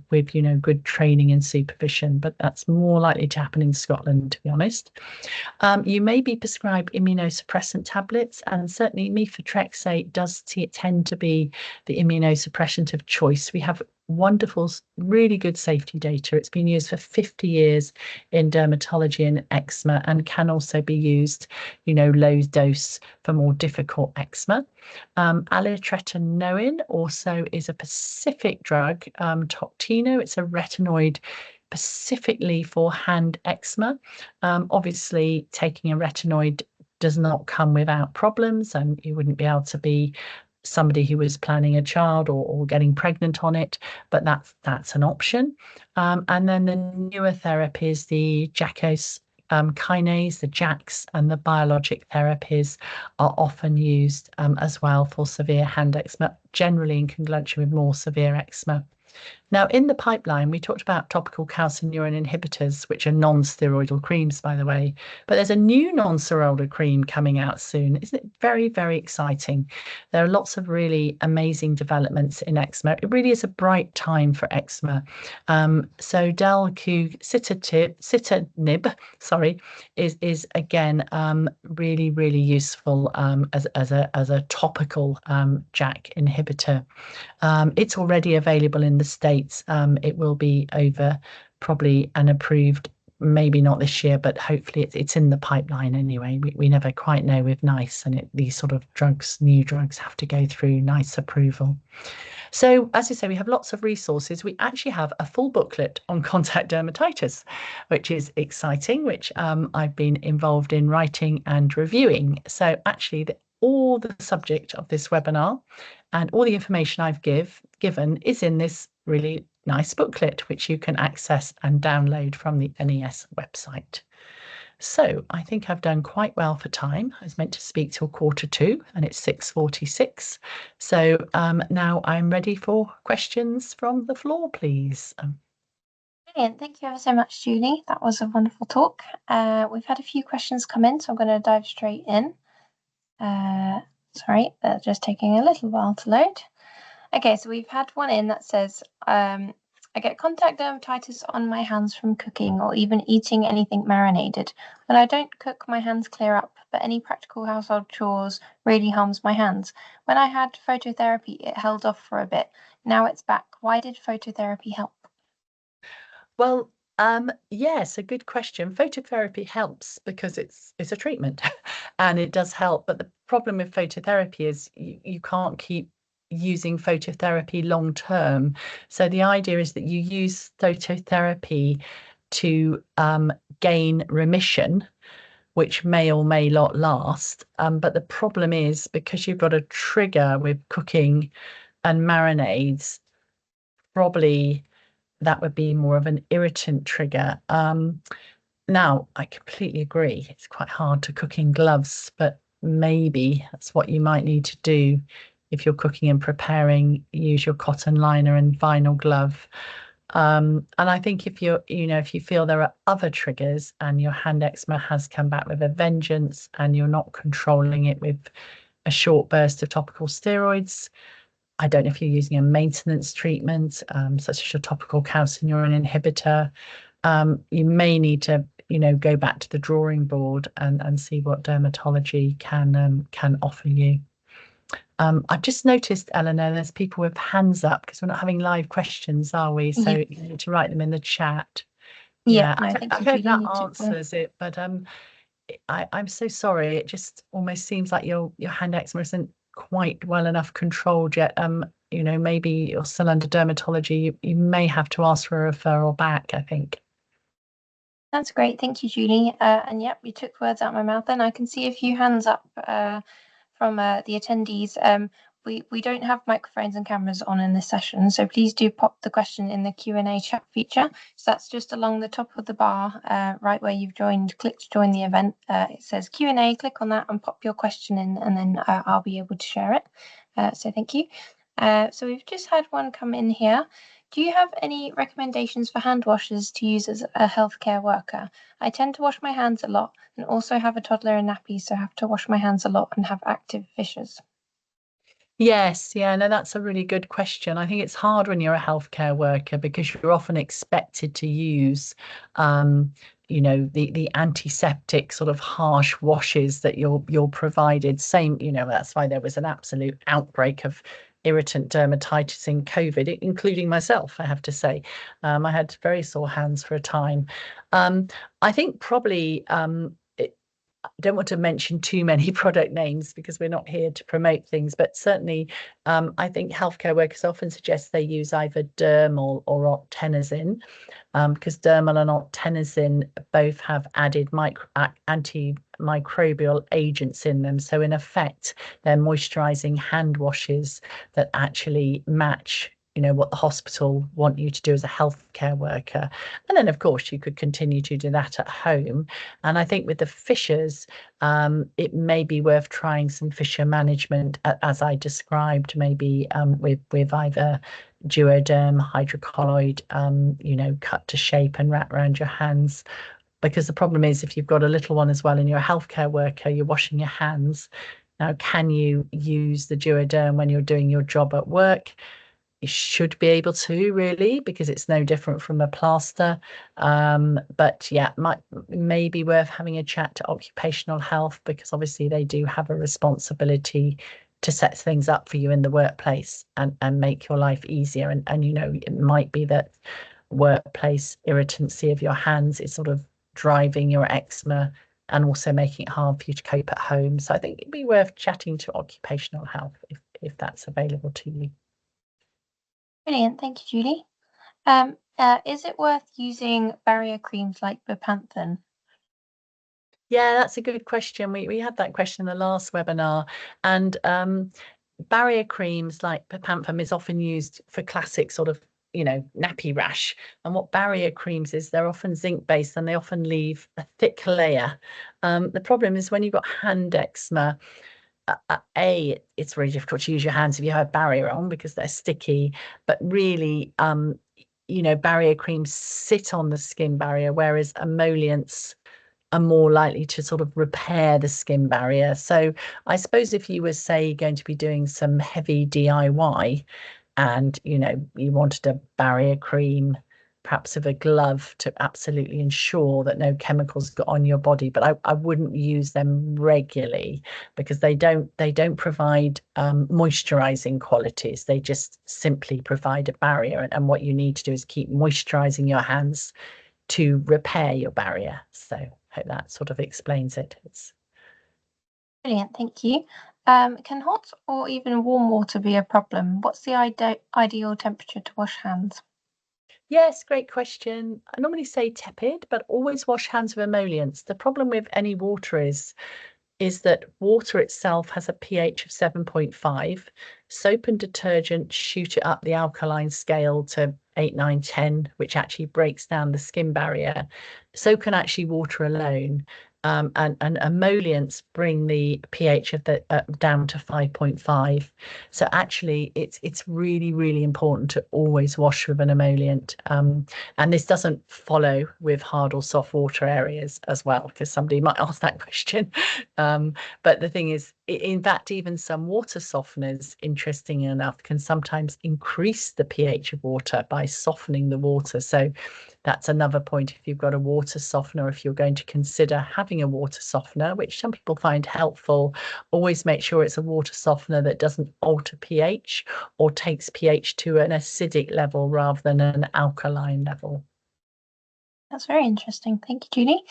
good training and supervision, but that's more likely to happen in Scotland, to be honest. You may be prescribed immunosuppressant tablets, and certainly methotrexate does tend to be the immunosuppressant of choice. We have wonderful, really good safety data. It's been used for 50 years in dermatology and eczema, and can also be used, low dose for more difficult eczema. Alitretinoin also is a specific drug, Toctino. It's a retinoid specifically for hand eczema. Obviously, taking a retinoid does not come without problems, and you wouldn't be able to be somebody who was planning a child or getting pregnant on it, but that's an option. And then the newer therapies, the Jacos kinase, the JAKs, and the biologic therapies are often used as well for severe hand eczema, generally in conjunction with more severe eczema. Now, in the pipeline, we talked about topical calcineurin inhibitors, which are non-steroidal creams, by the way. But there's a new non-steroidal cream coming out soon. Isn't it very, very exciting? There are lots of really amazing developments in eczema. It really is a bright time for eczema. So delcusitinib, sorry, is again really, really useful as a topical JAK inhibitor. It's already available in the States. It will be over probably and approved, maybe not this year, but hopefully it's in the pipeline anyway. We never quite know with NICE, and these sort of drugs, new drugs, have to go through NICE approval. So, as you say, we have lots of resources. We actually have a full booklet on contact dermatitis, which is exciting, which I've been involved in writing and reviewing. So, actually, all the subject of this webinar and all the information I've given is in this really nice booklet, which you can access and download from the NES website. So I think I've done quite well for time. I was meant to speak till 1:45 and it's 6:46. So now I'm ready for questions from the floor, please. Brilliant. Thank you ever so much, Julie. That was a wonderful talk. We've had a few questions come in, so I'm going to dive straight in. Sorry, they're just taking a little while to load. Okay, so we've had one in that says, I get contact dermatitis on my hands from cooking or even eating anything marinated. When I don't cook, my hands clear up, but any practical household chores really harms my hands. When I had phototherapy, it held off for a bit. Now it's back. Why did phototherapy help? Well, yes, a good question. Phototherapy helps because it's a treatment and it does help. But the problem with phototherapy is you can't keep using phototherapy long term. So the idea is that you use phototherapy to gain remission, which may or may not last. But the problem is because you've got a trigger with cooking and marinades, probably that would be more of an irritant trigger. Now, I completely agree. It's quite hard to cook in gloves, but maybe that's what you might need to do if you're cooking and preparing. Use your cotton liner and vinyl glove. And I think if if you feel there are other triggers and your hand eczema has come back with a vengeance and you're not controlling it with a short burst of topical steroids, I don't know if you're using a maintenance treatment, such as your topical calcineurin inhibitor. You may need to, go back to the drawing board and see what dermatology can offer you. I've just noticed, Eleanor, there's people with hands up because we're not having live questions, are we? So Yeah. you need to write them in the chat. Yeah, Yeah, no, I thank you, hope Julie. that answers it, but I'm so sorry. It just almost seems like your hand eczema isn't quite well enough controlled yet. Maybe you're still under dermatology. You may have to ask for a referral back, I think. That's great. Thank you, Julie. And yep, you took words out of my mouth then. I can see a few hands up from the attendees. We don't have microphones and cameras on in this session, so please do pop the question in the Q&A chat feature. So that's just along the top of the bar, right where you've joined. Click to join the event. It says Q&A. Click on that and pop your question in, and then I'll be able to share it. So thank you. So we've just had one come in here. Do you have any recommendations for hand washers to use as a healthcare worker? I tend to wash my hands a lot and also have a toddler in nappies, so have to wash my hands a lot and have active fissures. Yes, yeah, no, that's a really good question. I think it's hard when you're a healthcare worker because you're often expected to use, the antiseptic sort of harsh washes that you're provided. Same, that's why there was an absolute outbreak of irritant dermatitis in COVID, including myself, I have to say. I had very sore hands for a time. I think probably don't want to mention too many product names because we're not here to promote things, but certainly I think healthcare workers often suggest they use either dermal or octenazine, because dermal and octenazine both have added antimicrobial agents in them. So in effect, they're moisturizing hand washes that actually match what the hospital want you to do as a healthcare worker. And then of course you could continue to do that at home. And I think with the fissures, it may be worth trying some fissure management as I described, maybe with either duoderm, hydrocolloid, cut to shape and wrap around your hands. Because the problem is if you've got a little one as well and you're a healthcare worker, you're washing your hands. Now, can you use the duoderm when you're doing your job at work? You should be able to, really, because it's no different from a plaster. But yeah, may be worth having a chat to occupational health, because obviously they do have a responsibility to set things up for you in the workplace and make your life easier. And it might be that workplace irritancy of your hands is sort of driving your eczema and also making it hard for you to cope at home. So I think it'd be worth chatting to occupational health if that's available to you. Brilliant, thank you, Julie. Is it worth using barrier creams like bepanthen? Yeah, that's a good question. We had that question in the last webinar, and barrier creams like bepanthen is often used for classic sort of nappy rash. And what barrier creams is, they're often zinc based and they often leave a thick layer. The problem is when you've got hand eczema, it's really difficult to use your hands if you have barrier on because they're sticky. But really, barrier creams sit on the skin barrier, whereas emollients are more likely to sort of repair the skin barrier. So I suppose if you were, say, going to be doing some heavy DIY and you wanted a barrier cream, perhaps of a glove to absolutely ensure that no chemicals got on your body, but I wouldn't use them regularly because they don't provide moisturizing qualities. They just simply provide a barrier, and what you need to do is keep moisturizing your hands to repair your barrier. So I hope that sort of explains it. Brilliant, thank you. Can hot or even warm water be a problem? What's the ideal temperature to wash hands? Yes, great question. I normally say tepid, but always wash hands with emollients. The problem with any water is that water itself has a pH of 7.5. Soap and detergent shoot it up the alkaline scale to 8, 9, 10, which actually breaks down the skin barrier. So can actually water alone. And emollients bring the pH of the down to 5.5. So actually, it's really, really important to always wash with an emollient. And this doesn't follow with hard or soft water areas as well, because somebody might ask that question. But the thing is, in fact, even some water softeners, interesting enough, can sometimes increase the pH of water by softening the water. So that's another point. If you've got a water softener, if you're going to consider having a water softener, which some people find helpful, always make sure it's a water softener that doesn't alter pH or takes pH to an acidic level rather than an alkaline level. That's very interesting. Thank you, Julie.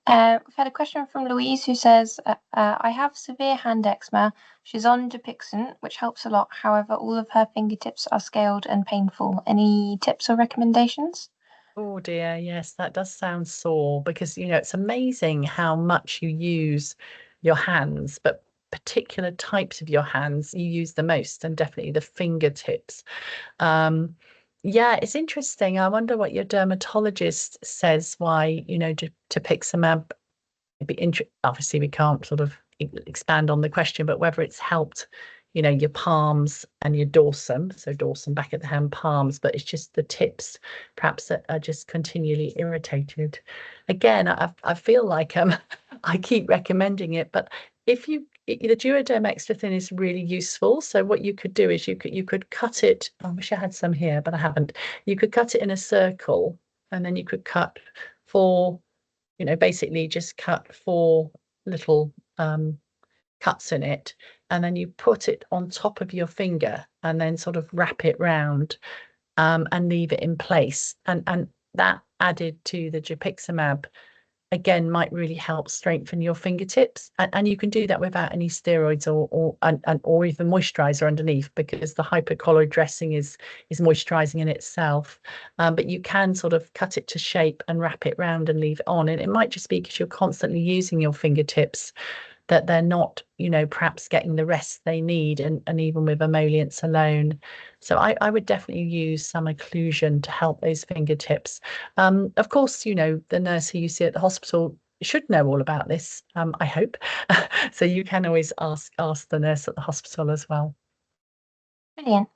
We've had a question from Louise who says, I have severe hand eczema. She's on Dupixent, which helps a lot. However, all of her fingertips are scaled and painful. Any tips or recommendations? Oh dear, yes, that does sound sore because it's amazing how much you use your hands, but particular types of your hands you use the most, and definitely the fingertips. Yeah, it's interesting. I wonder what your dermatologist says why, Dupiximab. Obviously we can't sort of expand on the question, but whether it's helped your palms and your dorsum, so dorsum back at the hand, palms, but it's just the tips perhaps that are just continually irritated. Again, I feel like I keep recommending it, but if the duoderm extra thin is really useful. So what you could do is you could cut it. I wish I had some here, but I haven't. You could cut it in a circle, and then you could cut four, basically just cut four little cuts in it, and then you put it on top of your finger and then sort of wrap it round and leave it in place. And that added to the Dupiximab again might really help strengthen your fingertips, and you can do that without any steroids or even moisturizer underneath, because the hypocolloid dressing is moisturizing in itself. But you can sort of cut it to shape and wrap it round and leave it on, and it might just be because you're constantly using your fingertips that they're not, perhaps getting the rest they need, and even with emollients alone. So I would definitely use some occlusion to help those fingertips. Of course, the nurse who you see at the hospital should know all about this, I hope. So you can always ask the nurse at the hospital as well. Brilliant.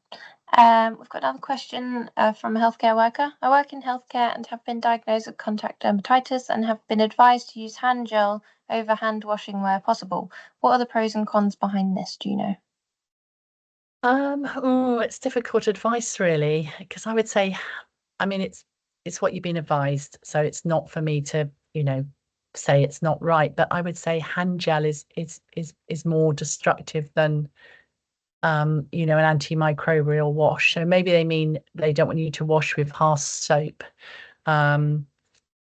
We've got another question from a healthcare worker. I work in healthcare and have been diagnosed with contact dermatitis and have been advised to use hand gel over hand washing where possible. What are the pros and cons behind this? Do you know? Oh, it's difficult advice really, because I would say, I mean, it's what you've been advised, so it's not for me to, say it's not right. But I would say hand gel is more destructive than an antimicrobial wash. So maybe they mean they don't want you to wash with harsh soap. But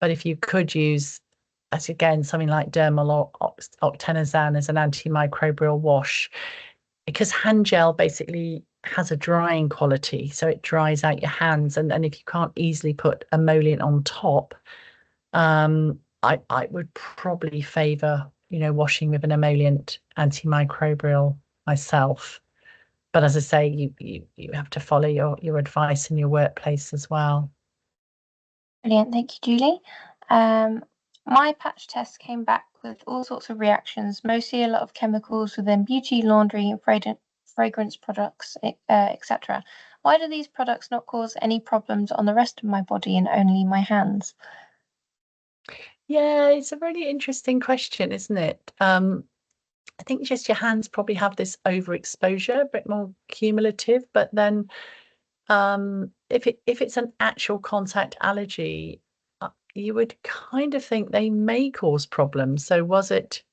if you could use, as again, something like dermal or octenazan as an antimicrobial wash, because hand gel basically has a drying quality, so it dries out your hands, and if you can't easily put emollient on top, I would probably favor, washing with an emollient antimicrobial myself. But as I say, you have to follow your advice in your workplace as well. Brilliant. Thank you, Julie. My patch test came back with all sorts of reactions, mostly a lot of chemicals within beauty, laundry, fragrance products, etc. Why do these products not cause any problems on the rest of my body and only my hands? Yeah, it's a really interesting question, isn't it? I think just your hands probably have this overexposure, a bit more cumulative, but then if it's an actual contact allergy, you would kind of think they may cause problems. So was it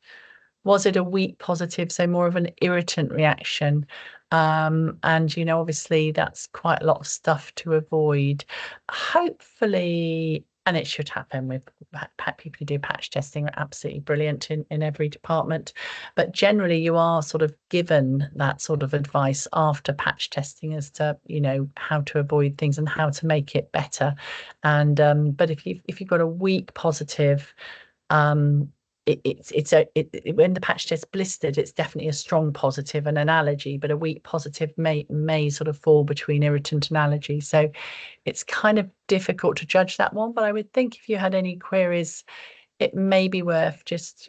a weak positive, so more of an irritant reaction? And obviously that's quite a lot of stuff to avoid. Hopefully, and it should happen with people who do patch testing are absolutely brilliant in every department. But generally you are sort of given that sort of advice after patch testing as to, how to avoid things and how to make it better. And but if you've got a weak positive, um when the patch test blistered, it's definitely a strong positive and an allergy, but a weak positive may sort of fall between irritant and allergy. So it's kind of difficult to judge that one. But I would think if you had any queries, it may be worth just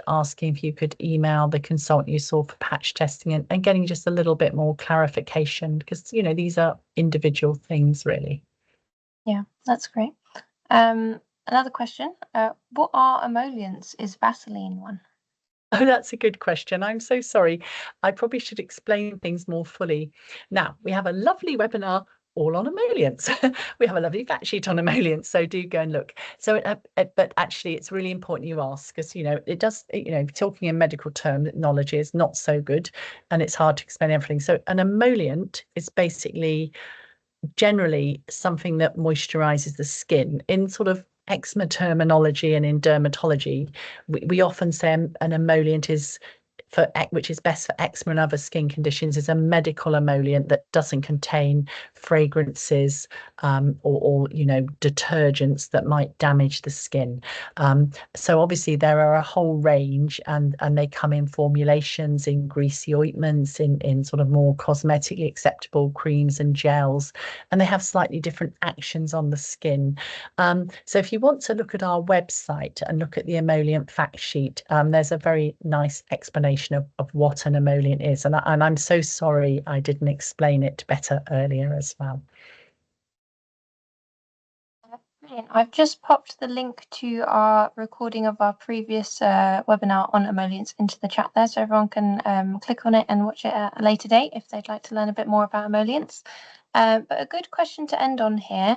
asking if you could email the consultant you saw for patch testing, and getting just a little bit more clarification, because these are individual things really. Yeah, that's great. Another question. What are emollients? Is Vaseline one? Oh, that's a good question. I'm so sorry. I probably should explain things more fully. Now, we have a lovely webinar all on emollients. We have a lovely fact sheet on emollients, so do go and look. So, but actually, it's really important you ask, because it does. Talking in medical terminology is not so good, and it's hard to explain everything. So, an emollient is basically generally something that moisturizes the skin. In sort of eczema terminology and in dermatology, we often say an emollient is which is best for eczema and other skin conditions, is a medical emollient that doesn't contain fragrances, or detergents that might damage the skin. So obviously there are a whole range, and they come in formulations, in greasy ointments, in sort of more cosmetically acceptable creams and gels, and they have slightly different actions on the skin. So if you want to look at our website and look at the emollient fact sheet, there's a very nice explanation of what an emollient is. And I'm so sorry I didn't explain it better earlier as well. Brilliant. I've just popped the link to our recording of our previous webinar on emollients into the chat there, so everyone can click on it and watch it at a later date if they'd like to learn a bit more about emollients. But a good question to end on here.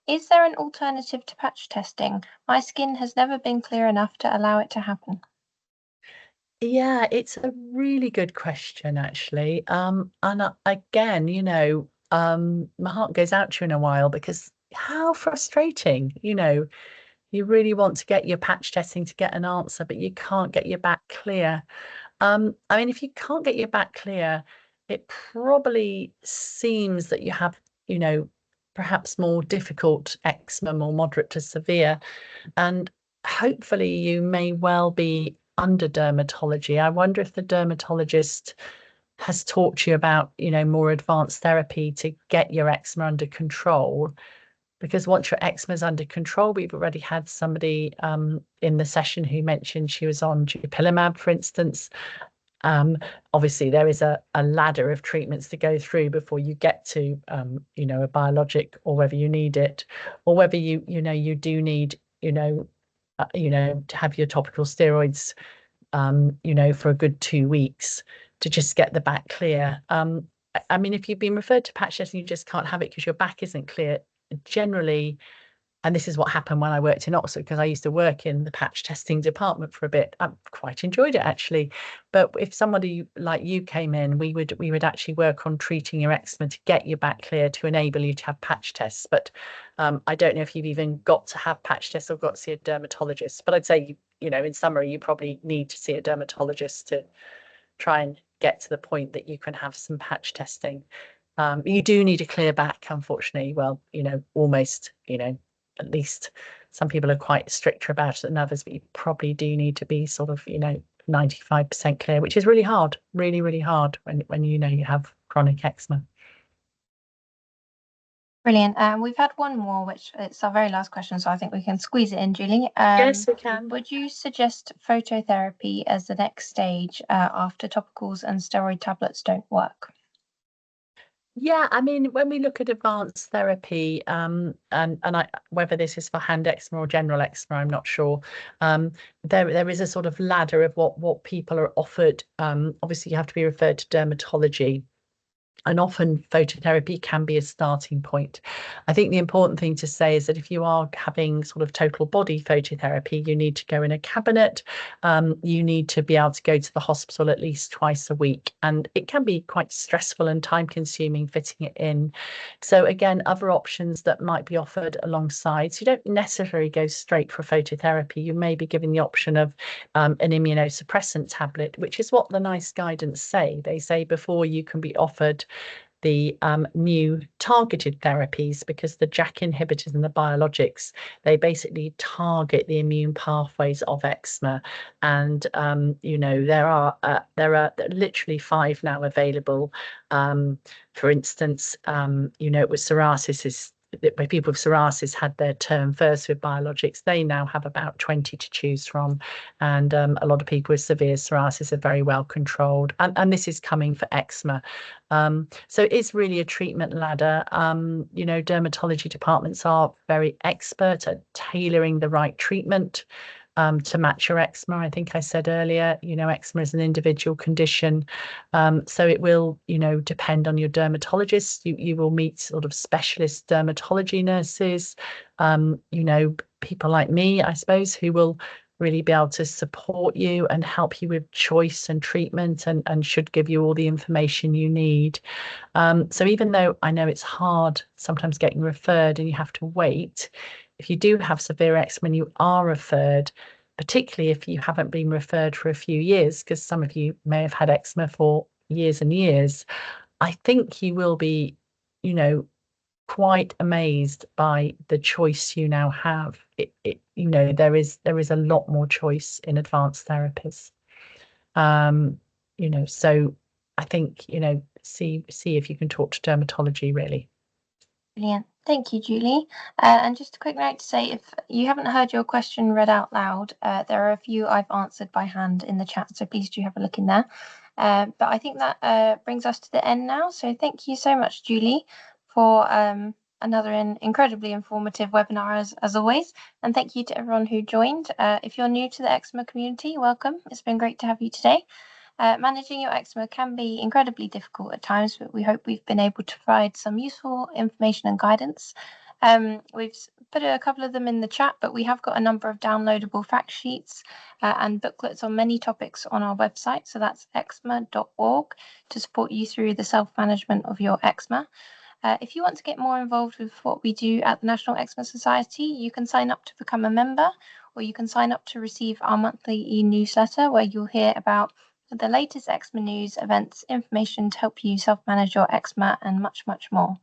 Is there an alternative to patch testing? My skin has never been clear enough to allow it to happen. Yeah, it's a really good question, actually. And again, my heart goes out to you in a while, because how frustrating, You really want to get your patch testing to get an answer, but you can't get your back clear. I mean, if you can't get your back clear, it probably seems that you have, perhaps more difficult eczema, more moderate to severe. And hopefully you may well be under dermatology. I wonder if the dermatologist has taught you about, more advanced therapy to get your eczema under control. Because once your eczema is under control, we've already had somebody in the session who mentioned she was on dupilumab, for instance. Obviously, there is a ladder of treatments to go through before you get to, a biologic, or whether you need it, or whether you do need, to have your topical steroids, for a good 2 weeks to just get the back clear. I mean, if you've been referred to patch testing, you just can't have it because your back isn't clear. Generally, and this is what happened when I worked in Oxford, because I used to work in the patch testing department for a bit. I quite enjoyed it, actually. But if somebody like you came in, we would actually work on treating your eczema to get your back clear to enable you to have patch tests. But I don't know if you've even got to have patch tests or got to see a dermatologist. But I'd say, in summary, you probably need to see a dermatologist to try and get to the point that you can have some patch testing. You do need a clear back, unfortunately. Well, almost, at least some people are quite stricter about it than others, but you probably do need to be sort of, 95% clear, which is really hard, really, really hard when you have chronic eczema. Brilliant. We've had one more, which it's our very last question, so I think we can squeeze it in, Julie. Yes, we can. Would you suggest phototherapy as the next stage after topicals and steroid tablets don't work? Yeah, I mean, when we look at advanced therapy, and whether this is for hand eczema or general eczema, I'm not sure. There is a sort of ladder of what people are offered. Obviously, you have to be referred to dermatology. And often phototherapy can be a starting point. I think the important thing to say is that if you are having sort of total body phototherapy, you need to go in a cabinet. You need to be able to go to the hospital at least twice a week. And it can be quite stressful and time consuming fitting it in. So again, other options that might be offered alongside. So you don't necessarily go straight for phototherapy. You may be given the option of an immunosuppressant tablet, which is what the NICE guidance say. They say before you can be offered the new targeted therapies, because the JAK inhibitors and the biologics, they basically target the immune pathways of eczema. And there are literally 5 now available. For instance, with psoriasis, where people with psoriasis had their term first with biologics, they now have about 20 to choose from. And a lot of people with severe psoriasis are very well controlled. And this is coming for eczema. So it is really a treatment ladder. Dermatology departments are very expert at tailoring the right treatment to match your eczema. I think I said earlier, eczema is an individual condition. So it will, depend on your dermatologist. You will meet sort of specialist dermatology nurses, people like me, I suppose, who will really be able to support you and help you with choice and treatment, and should give you all the information you need. So even though I know it's hard sometimes getting referred and you have to wait, if you do have severe eczema and you are referred, particularly if you haven't been referred for a few years, because some of you may have had eczema for years and years, I think you will be, quite amazed by the choice you now have. There is a lot more choice in advanced therapies. So I think, see if you can talk to dermatology, really. Brilliant. Thank you, Julie. And just a quick note to say, if you haven't heard your question read out loud, there are a few I've answered by hand in the chat, so please do have a look in there. But I think that brings us to the end now. So thank you so much, Julie, for another incredibly informative webinar as always. And thank you to everyone who joined. If you're new to the eczema community, welcome. It's been great to have you today. Managing your eczema can be incredibly difficult at times, but we hope we've been able to provide some useful information and guidance. We've put a couple of them in the chat, but we have got a number of downloadable fact sheets and booklets on many topics on our website. So that's eczema.org to support you through the self-management of your eczema. If you want to get more involved with what we do at the National Eczema Society, you can sign up to become a member, or you can sign up to receive our monthly e-newsletter where you'll hear about the latest eczema news, events, information to help you self-manage your eczema, and much, much more.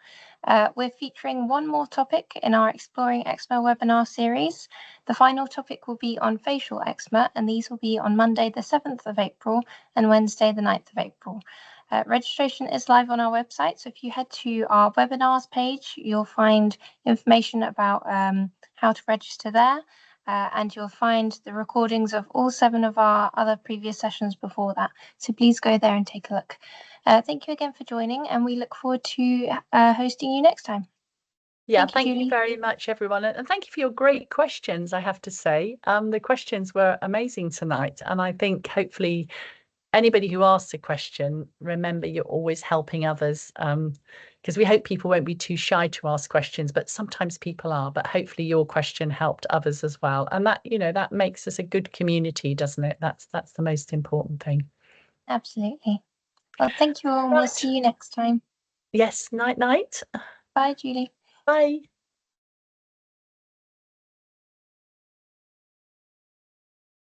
We're featuring one more topic in our Exploring Eczema webinar series. The final topic will be on facial eczema, and these will be on Monday, the 7th of April and Wednesday, the 9th of April. Registration is live on our website, so if you head to our webinars page, you'll find information about how to register there, and you'll find the recordings of all 7 of our other previous sessions before that. So please go there and take a look. Thank you again for joining, and we look forward to hosting you next time. Yeah, Thank you, thank you very much, everyone. And thank you for your great questions, I have to say. The questions were amazing tonight. And I think hopefully anybody who asks a question, remember you're always helping others, because we hope people won't be too shy to ask questions, but sometimes people are. But hopefully your question helped others as well. And that, that makes us a good community, doesn't it? That's the most important thing. Absolutely. Well, thank you all, and we'll Right. see you next time. Yes, night night. Bye, Julie. Bye.